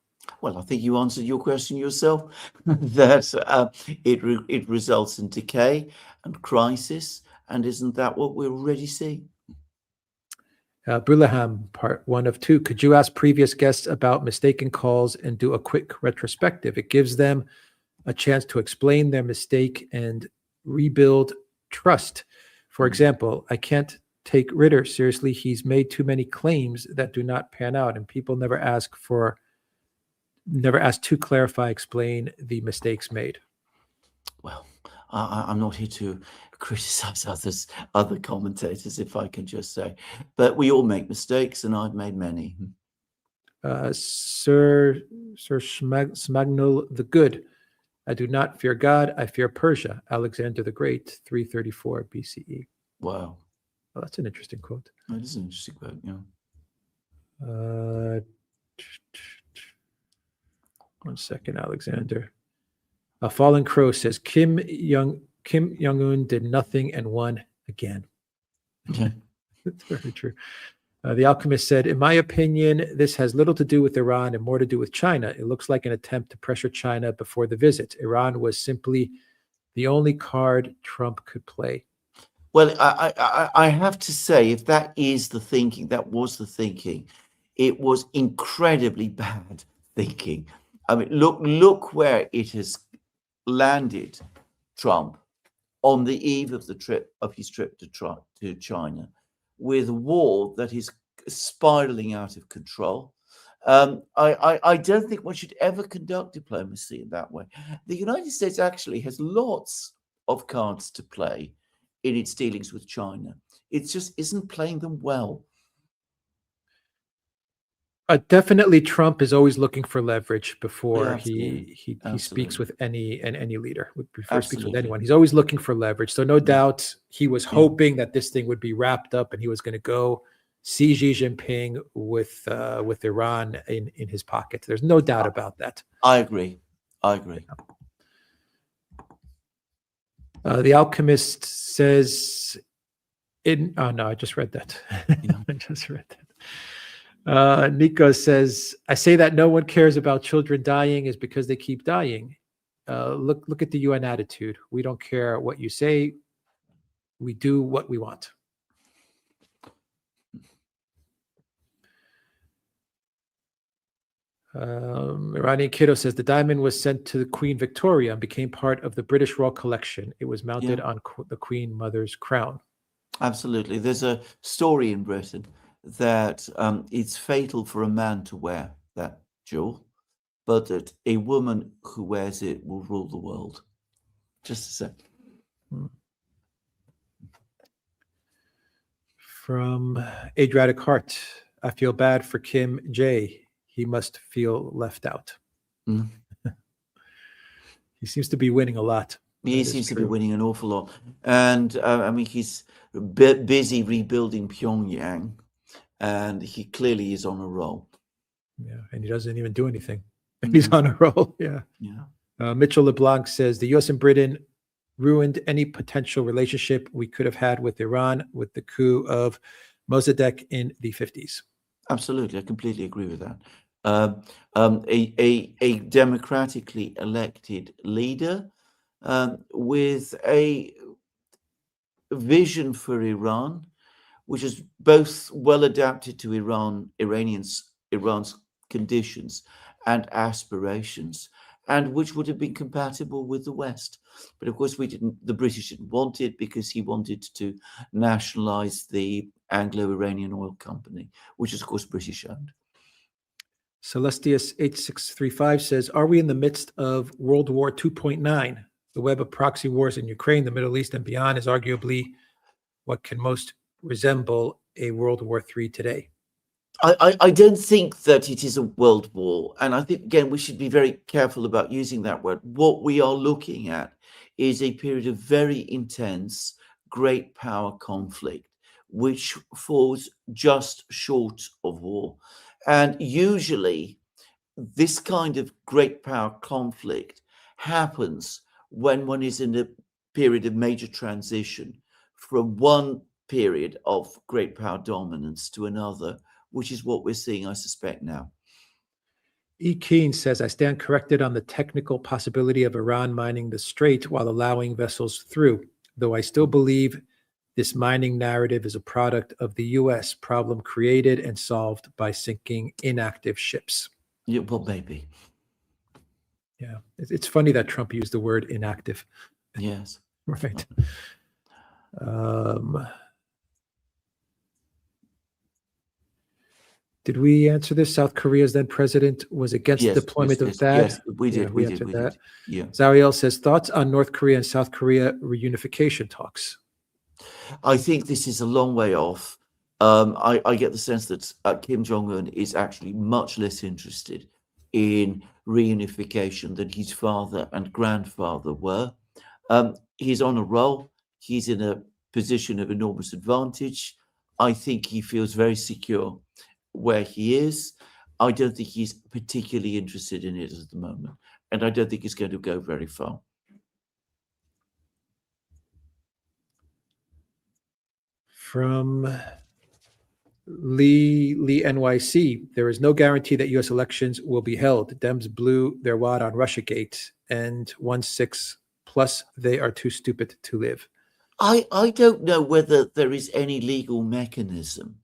Well, I think you answered your question yourself. That it results in decay and crisis, and isn't that what we're already seeing? Brulaham, part 1 of 2. Could you ask previous guests about mistaken calls and do a quick retrospective? It gives them a chance to explain their mistake and rebuild trust. For example, I can't take Ritter seriously. He's made too many claims that do not pan out, and people never ask to clarify, explain the mistakes made. Well, I'm not here to criticize other commentators, if I can just say, but we all make mistakes, and I've made many. Sir Smagnul the Good. I do not fear God, I fear Persia. Alexander the Great, 334 BCE. Wow. Well, that's an interesting quote. That is an interesting quote, yeah. One second, Alexander. A Fallen Crow says Kim Jong-un did nothing and won again. Yeah. That's very true. The Alchemist said, in my opinion, this has little to do with Iran and more to do with China. It looks like an attempt to pressure China before the visit. Iran was simply the only card Trump could play. Well, I have to say, if that is the thinking, that was the thinking, it was incredibly bad thinking. I mean, look where it has landed Trump on the eve of his trip to China, with a war that is spiraling out of control. I don't think one should ever conduct diplomacy in that way. The United States actually has lots of cards to play in its dealings with China. It just isn't playing them well. Definitely, Trump is always looking for leverage before Yeah, he speaks with any leader. Before he speaks with Absolutely. anyone, he's always looking for leverage. So no doubt he was hoping that this thing would be wrapped up and he was going to go see Xi Jinping with Iran in his pocket. There's no doubt about that. I agree. The Alchemist says, oh no, I just read that. Yeah. I just read that. Nico says, I say that no one cares about children dying is because they keep dying. Look at the UN attitude. We don't care what you say. We do what we want. Iranian Kiddo says the diamond was sent to the Queen Victoria and became part of the British Royal Collection. It was mounted on the Queen Mother's crown. Absolutely. There's a story in Britain that it's fatal for a man to wear that jewel, but that a woman who wears it will rule the world. Just a sec. From Adriatic Heart, I feel bad for Kim J. He must feel left out. Mm. He seems to be winning a lot. He seems to be winning an awful lot. And I mean, he's busy rebuilding Pyongyang, and he clearly is on a roll. Yeah, and he doesn't even do anything. He's on a roll. Yeah. Mitchell LeBlanc says the U.S. and Britain ruined any potential relationship we could have had with Iran with the coup of Mossadegh in the 50s. Absolutely, I completely agree with that. A democratically elected leader with a vision for Iran, which is both well adapted to Iran's conditions and aspirations, and which would have been compatible with the West. But of course, the British didn't want it because he wanted to nationalize the Anglo-Iranian Oil Company, which is, of course, British owned. Celestius 8635 says, are we in the midst of World War 2.9? The web of proxy wars in Ukraine, the Middle East, and beyond is arguably what can most resemble a World War III today. I don't think that it is a world war. And I think, again, we should be very careful about using that word. What we are looking at is a period of very intense, great power conflict, which falls just short of war. And usually this kind of great power conflict happens when one is in a period of major transition from one period of great power dominance to another, which is what we're seeing, I suspect, now. E. Keen says, I stand corrected on the technical possibility of Iran mining the strait while allowing vessels through, though I still believe this mining narrative is a product of the U.S. problem created and solved by sinking inactive ships. Yeah, well, maybe. Yeah, it's funny that Trump used the word inactive. Yes. Right. Did we answer this? South Korea's then president was against Yes, deployment yes, of THAAD. yes, we did. Yeah, we answered did. that. Yeah. Zariel says, thoughts on North Korea and South Korea reunification talks? I think this is a long way off. I get the sense that Kim Jong-un is actually much less interested in reunification than his father and grandfather were. He's on a roll. He's in a position of enormous advantage. I think he feels very secure where he is. I don't think he's particularly interested in it at the moment, and I don't think he's going to go very far. From Lee NYC, there is no guarantee that U.S. elections will be held. Dems blew their wad on Russiagate, and 1/6 plus they are too stupid to live. I don't know whether there is any legal mechanism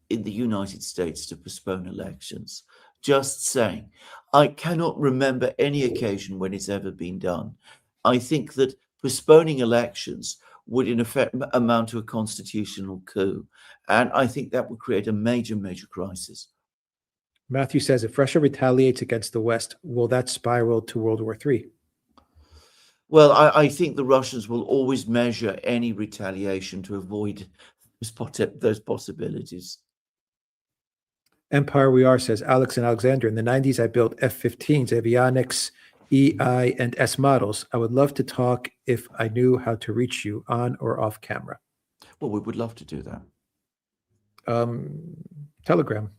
in the United States to postpone elections. Just saying. I cannot remember any occasion when it's ever been done. I think that postponing elections would in effect amount to a constitutional coup. And I think that would create a major, major crisis. Matthew says, if Russia retaliates against the West, will that spiral to World War III? Well, I think the Russians will always measure any retaliation to avoid those possibilities. Empire We Are says, Alex and Alexander, in the 90s, I built F-15s, avionics, EI, and S models. I would love to talk if I knew how to reach you on or off camera. Well, we would love to do that. Telegram.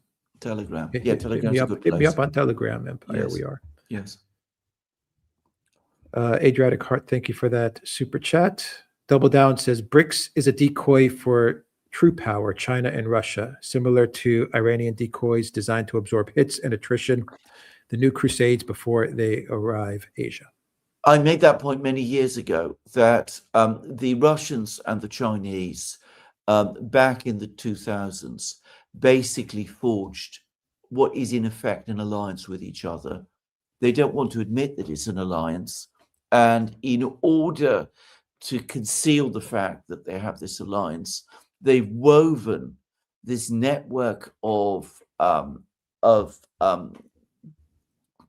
Yeah, Telegram's a good place. Hit me up on Telegram, Empire Yes. We Are. Yes. Adriatic Heart, thank you for that super chat. Double Down says, BRICS is a decoy for true power, China and Russia, similar to Iranian decoys designed to absorb hits and attrition, the new crusades before they arrive Asia. I made that point many years ago that the Russians and the Chinese back in the 2000s basically forged what is in effect an alliance with each other. They don't want to admit that it's an alliance. And in order to conceal the fact that they have this alliance, they've woven this network of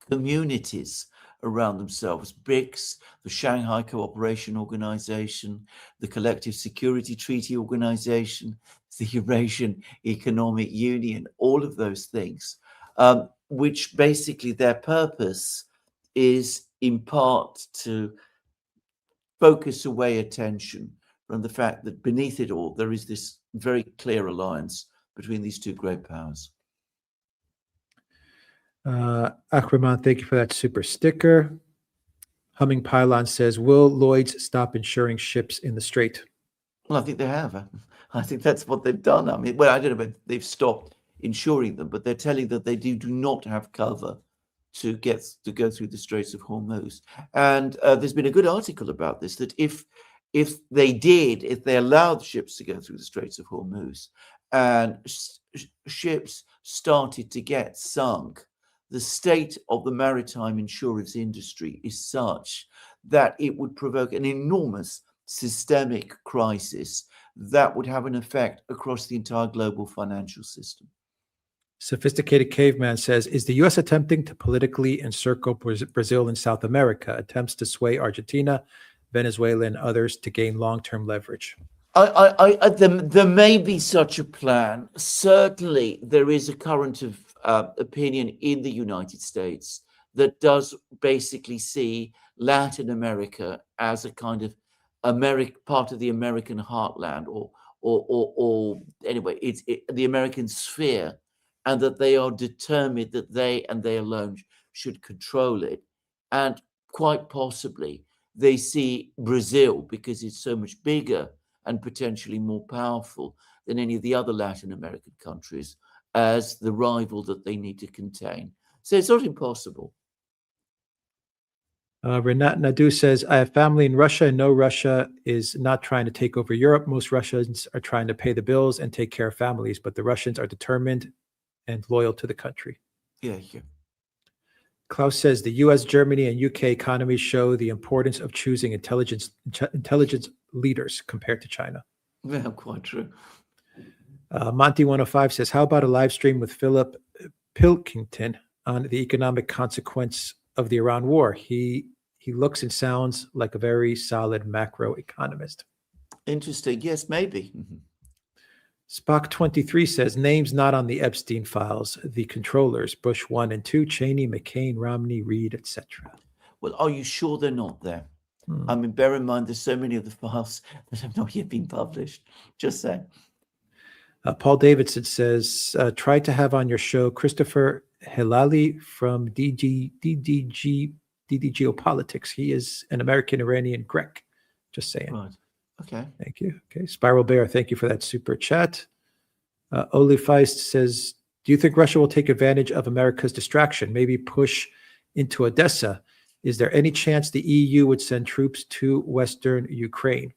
communities around themselves. BRICS, the Shanghai Cooperation Organization, the Collective Security Treaty Organization, the Eurasian Economic Union, all of those things, which basically their purpose is in part to focus away attention from the fact that beneath it all, there is this very clear alliance between these two great powers. Akraman, thank you for that super sticker. Humming Pylon says, will Lloyd's stop insuring ships in the Strait? Well, I think they have. I think that's what they've done. I mean, well, I don't know if they've stopped insuring them, but they're telling that they do not have cover to go through the Straits of Hormuz. And there's been a good article about this, that if they allowed ships to go through the Straits of Hormuz and ships started to get sunk, the state of the maritime insurance industry is such that it would provoke an enormous systemic crisis that would have an effect across the entire global financial system. Sophisticated Caveman says, is the U.S. attempting to politically encircle Brazil and South America, attempts to sway Argentina, Venezuela, and others to gain long-term leverage? There may be such a plan. Certainly, there is a current of opinion in the United States that does basically see Latin America as a kind of part of the American heartland, or anyway, it's the American sphere, and that they are determined that they and they alone should control it. And quite possibly they see Brazil, because it's so much bigger and potentially more powerful than any of the other Latin American countries, as the rival that they need to contain. So it's not impossible. Renat Nadu says, I have family in Russia and know Russia is not trying to take over Europe. Most Russians are trying to pay the bills and take care of families, but the Russians are determined and loyal to the country. Yeah. Klaus says, the US, Germany, and UK economies show the importance of choosing intelligence leaders compared to China. Yeah, quite true. Monty105 says, how about a live stream with Philip Pilkington on the economic consequence of the Iran war? He looks and sounds like a very solid macro economist. Interesting. Yes, maybe. Spock23 says, names not on the Epstein files, the controllers, Bush 1 and 2, Cheney, McCain, Romney, Reid, etc. Well, are you sure they're not there? I mean, bear in mind, there's so many of the files that have not yet been published. Just saying. Paul Davidson says, try to have on your show Christopher Hilali from Geopolitics. He is an American Iranian Grek. Just saying. Right. Okay. Thank you. Okay. Spiral Bear, thank you for that super chat. Oli Feist says, do you think Russia will take advantage of America's distraction, maybe push into Odessa? Is there any chance the EU would send troops to Western Ukraine?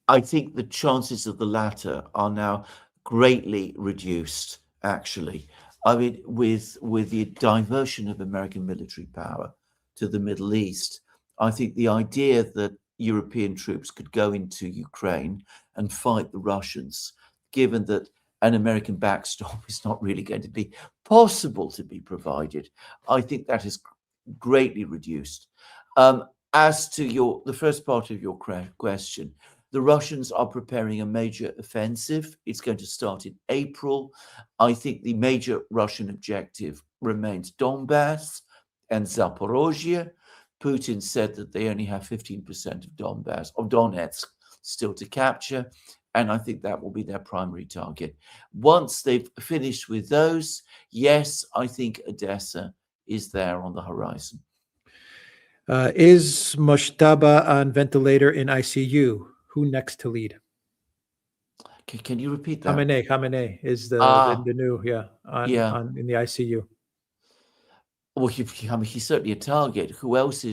I think the chances of the latter are now greatly reduced, actually. I mean, with the diversion of American military power to the Middle East, I think the idea that European troops could go into Ukraine and fight the Russians, given that an American backstop is not really going to be possible to be provided, I think that is greatly reduced. As to the first part of your question, the Russians are preparing a major offensive. It's going to start in April. I think the major Russian objective remains Donbass and Zaporozhye. Putin said that they only have 15% of Donetsk still to capture, and I think that will be their primary target. Once they've finished with those, yes, I think Odessa is there on the horizon. Is Moshtaba on ventilator in ICU? Who next to lead? Can you repeat that? Khamenei is the new, in the ICU. Well, he's certainly a target. Who else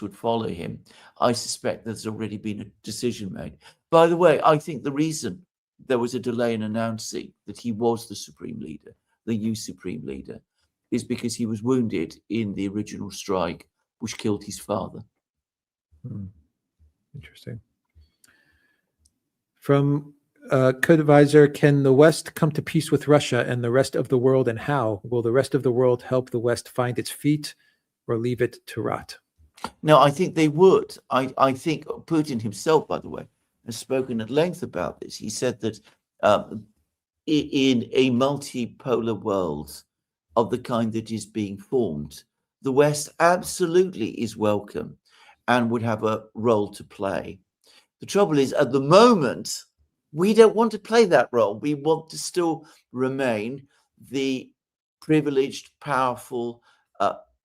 would follow him? I suspect there's already been a decision made. By the way, I think the reason there was a delay in announcing that he was the supreme leader, the new supreme leader, is because he was wounded in the original strike, which killed his father. Interesting. From Advisor, can the West come to peace with Russia and the rest of the world, and how? Will the rest of the world help the West find its feet or leave it to rot? No, I think they would. I think Putin himself, by the way, has spoken at length about this. He said that in a multipolar world of the kind that is being formed, the West absolutely is welcome and would have a role to play. The trouble is, at the moment, we don't want to play that role. We want to still remain the privileged, powerful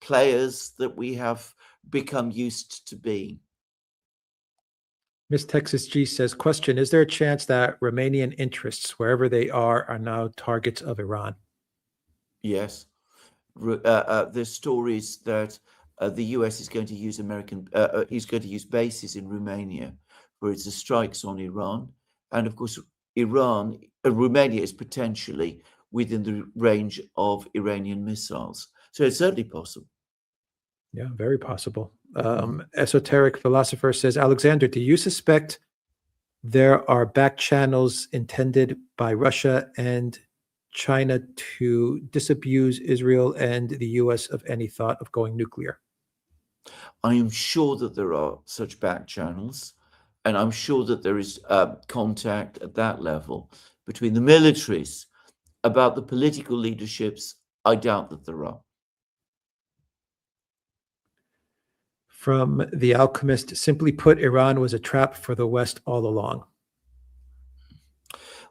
players that we have become used to being. Miss Texas G says, question, is there a chance that Romanian interests, wherever they are now targets of Iran? Yes. There's stories that the US is going to use bases in Romania for its strikes on Iran. And of course, Romania is potentially within the range of Iranian missiles. So it's certainly possible. Yeah, very possible. Esoteric Philosopher says, Alexander, do you suspect there are back channels intended by Russia and China to disabuse Israel and the US of any thought of going nuclear? I am sure that there are such back channels, and I'm sure that there is contact at that level between the militaries. About the political leaderships, I doubt that there are. From The Alchemist, simply put, Iran was a trap for the West all along.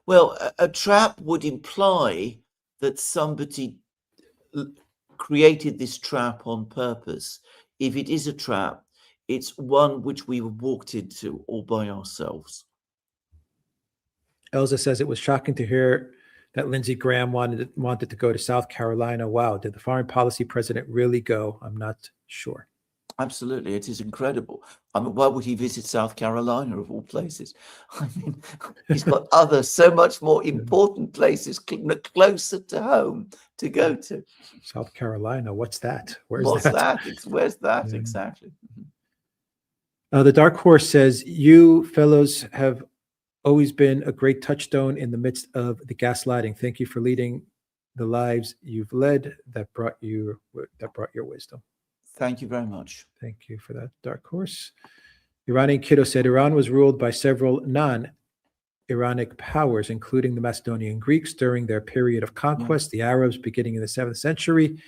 Well, a trap would imply that somebody created this trap on purpose. If it is a trap, it's one which we walked into all by ourselves. Elza says it was shocking to hear that Lindsey Graham wanted to go to South Carolina. Wow, did the foreign policy president really go? I'm not sure. Absolutely, it is incredible. I mean, why would he visit South Carolina of all places? I mean, he's got other so much more important places closer to home to go to. South Carolina, what's that? Where's that? Where's that exactly? The Dark Horse says, you fellows have always been a great touchstone in the midst of the gaslighting. Thank you for leading the lives you've led that brought your wisdom. Thank you very much. Thank you for that, Dark Horse. Iranian Kiddo said Iran was ruled by several non-Iranic powers, including the Macedonian Greeks during their period of conquest, the Arabs beginning in the 7th century,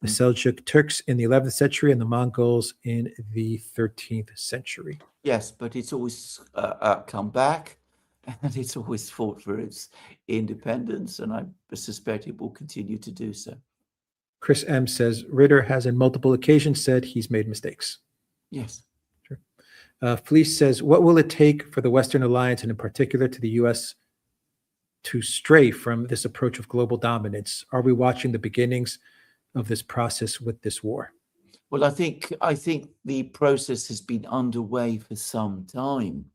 the Seljuk Turks in the 11th century, and the Mongols in the 13th century. Yes, but it's always come back, and it's always fought for its independence, and I suspect it will continue to do so. Chris M. says, Ritter has on multiple occasions said he's made mistakes. Yes. Sure. Fleece says, what will it take for the Western alliance, and in particular to the U.S., to stray from this approach of global dominance? Are we watching the beginnings of this process with this war? Well, I think the process has been underway for some time.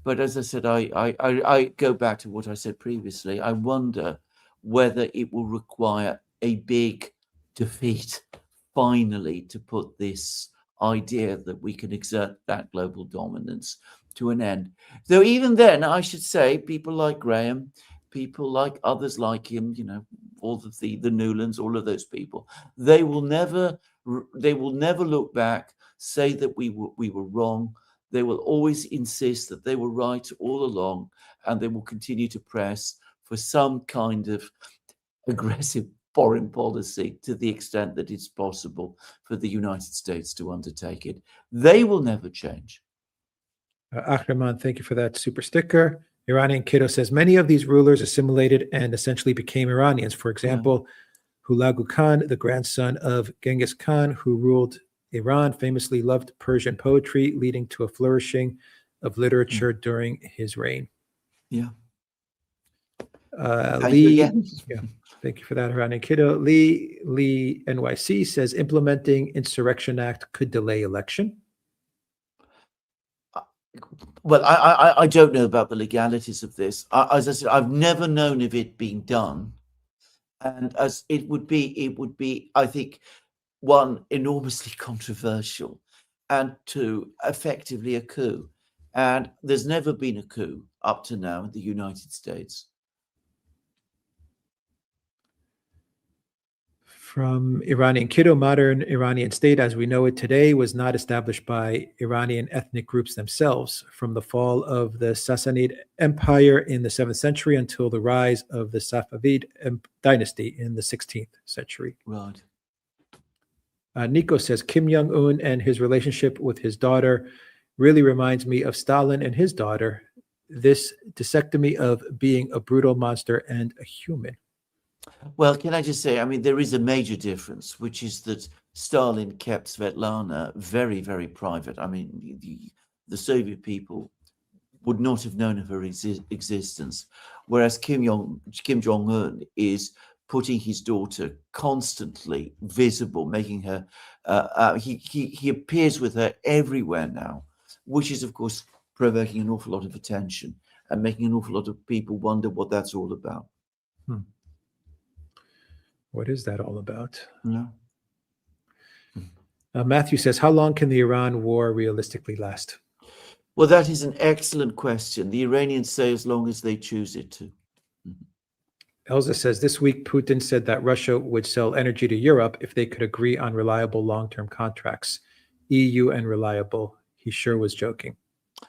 But as I said, I go back to what I said previously. I wonder whether it will require a big defeat finally to put this idea that we can exert that global dominance to an end. Though even then, I should say, people like Graham, people like others like him, all of the Newlands, all of those people, they will never look back, say that we were wrong. They will always insist that they were right all along, and they will continue to press for some kind of aggressive foreign policy to the extent that it's possible for the United States to undertake it. They will never change. Akhraman, thank you for that super sticker. Iranian Kiddo says, many of these rulers assimilated and essentially became Iranians. For example, Hulagu Khan, the grandson of Genghis Khan, who ruled Iran, famously loved Persian poetry, leading to a flourishing of literature during his reign. Yeah. Thank you for that, Iranian Kiddo. Lee NYC says, implementing Insurrection Act could delay election. Well, I don't know about the legalities of this. As I said, I've never known of it being done. And as it would be, I think, one, enormously controversial, and two, effectively a coup. And there's never been a coup up to now in the United States. From Iranian Kiddo, modern Iranian state as we know it today was not established by Iranian ethnic groups themselves. From the fall of the Sassanid Empire in the 7th century until the rise of the Safavid dynasty in the 16th century. Right. Nico says, Kim Jong-un and his relationship with his daughter really reminds me of Stalin and his daughter. This dissectomy of being a brutal monster and a human. Well, can I just say, I mean, there is a major difference, which is that Stalin kept Svetlana very, very private. I mean, the Soviet people would not have known of her existence, whereas Kim Jong-un is putting his daughter constantly visible, making her, he appears with her everywhere now, which is, of course, provoking an awful lot of attention and making an awful lot of people wonder what that's all about. What is that all about? No. Matthew says, how long can the Iran war realistically last? Well, that is an excellent question. The Iranians say as long as they choose it to. Elza says, this week Putin said that Russia would sell energy to Europe if they could agree on reliable long-term contracts. EU and reliable. He sure was joking.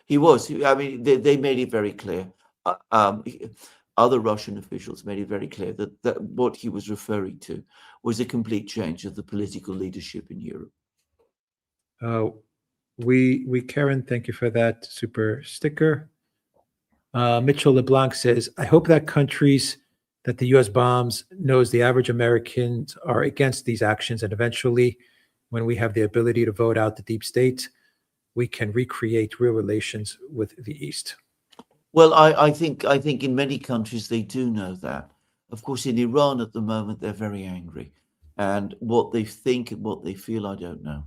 He was. I mean, they made it very clear. Other Russian officials made it very clear that what he was referring to was a complete change of the political leadership in Europe. Karen, thank you for that super sticker. Mitchell LeBlanc says, I hope that countries that the U.S. bombs knows the average Americans are against these actions, and eventually, when we have the ability to vote out the deep state, we can recreate real relations with the East. Well, I think in many countries they do know that. Of course, in Iran at the moment they're very angry, and what they think and what they feel, I don't know.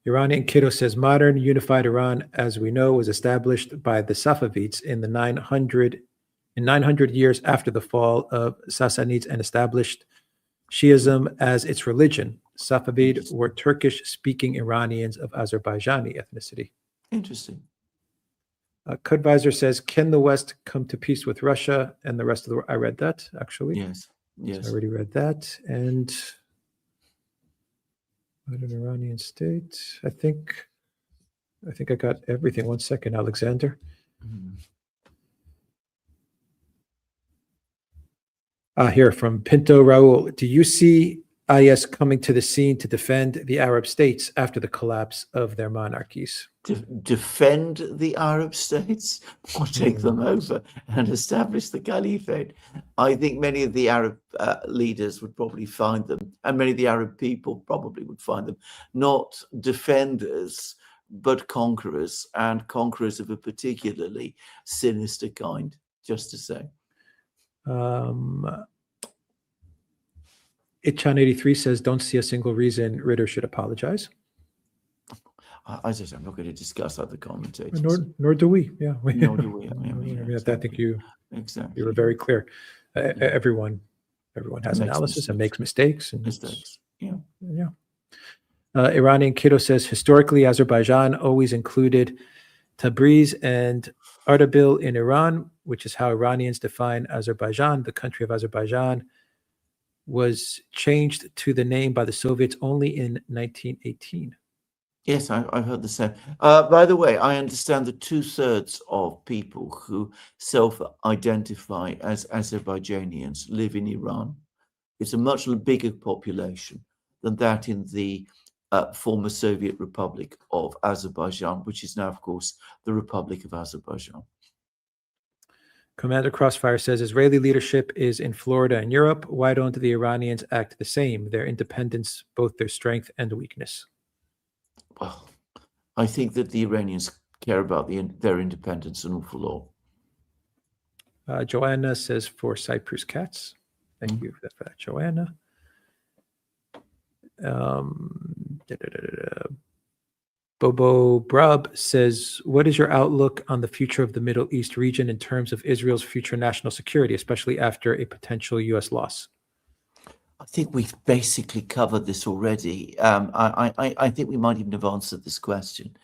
Iranian Kiddo says modern unified Iran, as we know, was established by the Safavids in 900 years after the fall of Sassanids and established Shiism as its religion. Safavid were Turkish-speaking Iranians of Azerbaijani ethnicity. Interesting. Cudvisor says, can the West come to peace with Russia and the rest of the world? I read that, actually. Yes. Yes. So I already read that. And an Iranian state. I think I got everything. 1 second, Alexander. Here from Pinto Raul. Do you see IS coming to the scene to defend the Arab states after the collapse of their monarchies? Defend the Arab states or take them over and establish the caliphate? I think many of the Arab leaders would probably find them, and many of the Arab people probably would find them, not defenders, but conquerors, and conquerors of a particularly sinister kind, just to say. Itchan83 says, don't see a single reason Ritter should apologize. As I said, I'm not going to discuss other commentators. Nor do we. Yeah. Nor do we. I think you were very clear. Everyone has analysis and makes mistakes. Yeah. Iranian Kiddo says, historically, Azerbaijan always included Tabriz and Ardabil in Iran, which is how Iranians define Azerbaijan. The country of Azerbaijan was changed to the name by the Soviets only in 1918. Yes, I've heard the same. By the way, I understand that 2/3 of people who self-identify as Azerbaijanians live in Iran. It's a much bigger population than that in the former Soviet Republic of Azerbaijan, which is now, of course, the Republic of Azerbaijan. Commander Crossfire says, Israeli leadership is in Florida and Europe. Why don't the Iranians act the same? Their independence, both their strength and weakness. Well, I think that the Iranians care about their independence an awful lot. Joanna says, for Cyprus cats. Thank you for that, Joanna. Bobo Brub says, what is your outlook on the future of the Middle East region in terms of Israel's future national security, especially after a potential U.S. loss? I think we've basically covered this already. I think we might even have answered this question,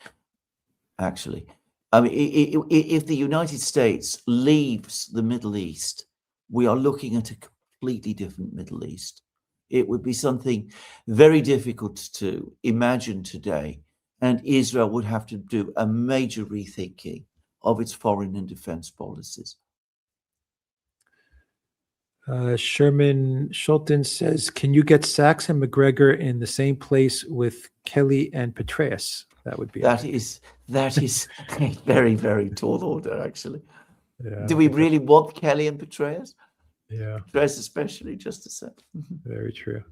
actually. I mean, if the United States leaves the Middle East, we are looking at a completely different Middle East. It would be something very difficult to imagine today, and Israel would have to do a major rethinking of its foreign and defense policies. Sherman Schulten says, can you get Sachs and McGregor in the same place with Kelly and Petraeus? That would be that is a very, very tall order, actually. Yeah, do we really want Kelly and Petraeus? Yeah. Petraeus especially, just to say. Very true.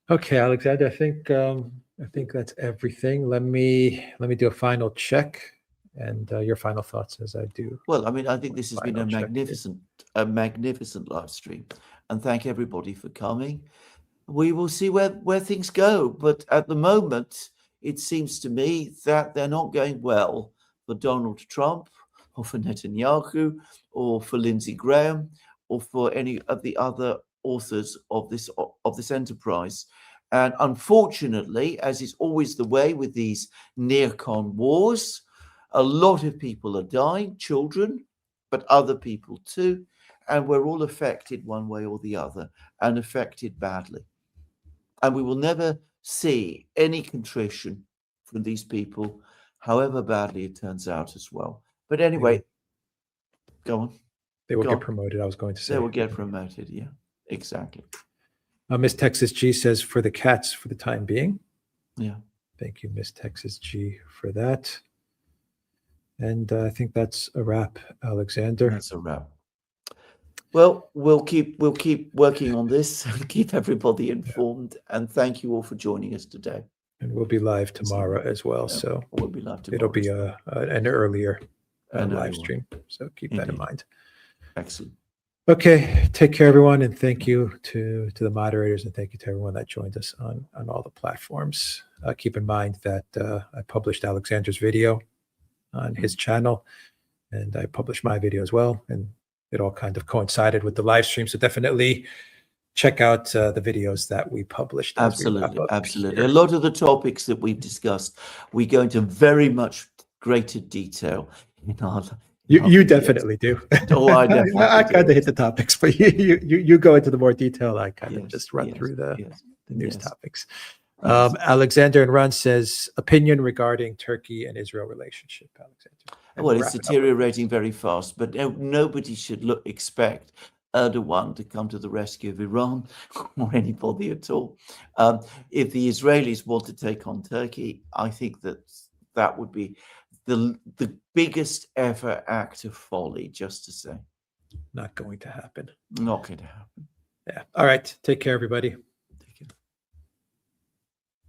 Okay, Alexander, I think that's everything. Let me do a final check and your final thoughts as I do. Well, I mean, I think this has been a magnificent live stream, and thank everybody for coming. We will see where things go, but at the moment, it seems to me that they're not going well for Donald Trump or for Netanyahu or for Lindsey Graham or for any of the other authors of this enterprise. And unfortunately, as is always the way with these neocon wars, a lot of people are dying, children, but other people too. And we're all affected one way or the other, and affected badly. And we will never see any contrition from these people, however badly it turns out as well. But anyway, go on. They will get promoted, I was going to say. They will get promoted, yeah, exactly. Miss Texas G says, for the cats for the time being. Yeah. Thank you, Miss Texas G, for that. And I think that's a wrap, Alexander. That's a wrap. Well, we'll keep working on this and keep everybody informed. And thank you all for joining us today. And we'll be live tomorrow as well. Yeah, So we'll be live tomorrow. it'll be an earlier An live early stream. So keep that in mind. Excellent. Okay, take care, everyone, and thank you to the moderators, and thank you to everyone that joined us on all the platforms. Keep in mind that I published Alexander's video on his channel, and I published my video as well, and it all kind of coincided with the live stream. So definitely check out the videos that we published. Absolutely, absolutely. A lot of the topics that we've discussed, we go into very much greater detail in our. You definitely do. Oh, I definitely I kind of hit the topics, but you go into the more detail. I kind of just run through the news topics. Alexander and Ron says opinion regarding Turkey and Israel relationship. Alexander. Well, it's deteriorating very fast, but nobody should expect Erdogan to come to the rescue of Iran or anybody at all. If the Israelis want to take on Turkey, I think that would be the biggest ever act of folly, just to say. Not going to happen. Not going to happen. Yeah. All right. Take care, everybody.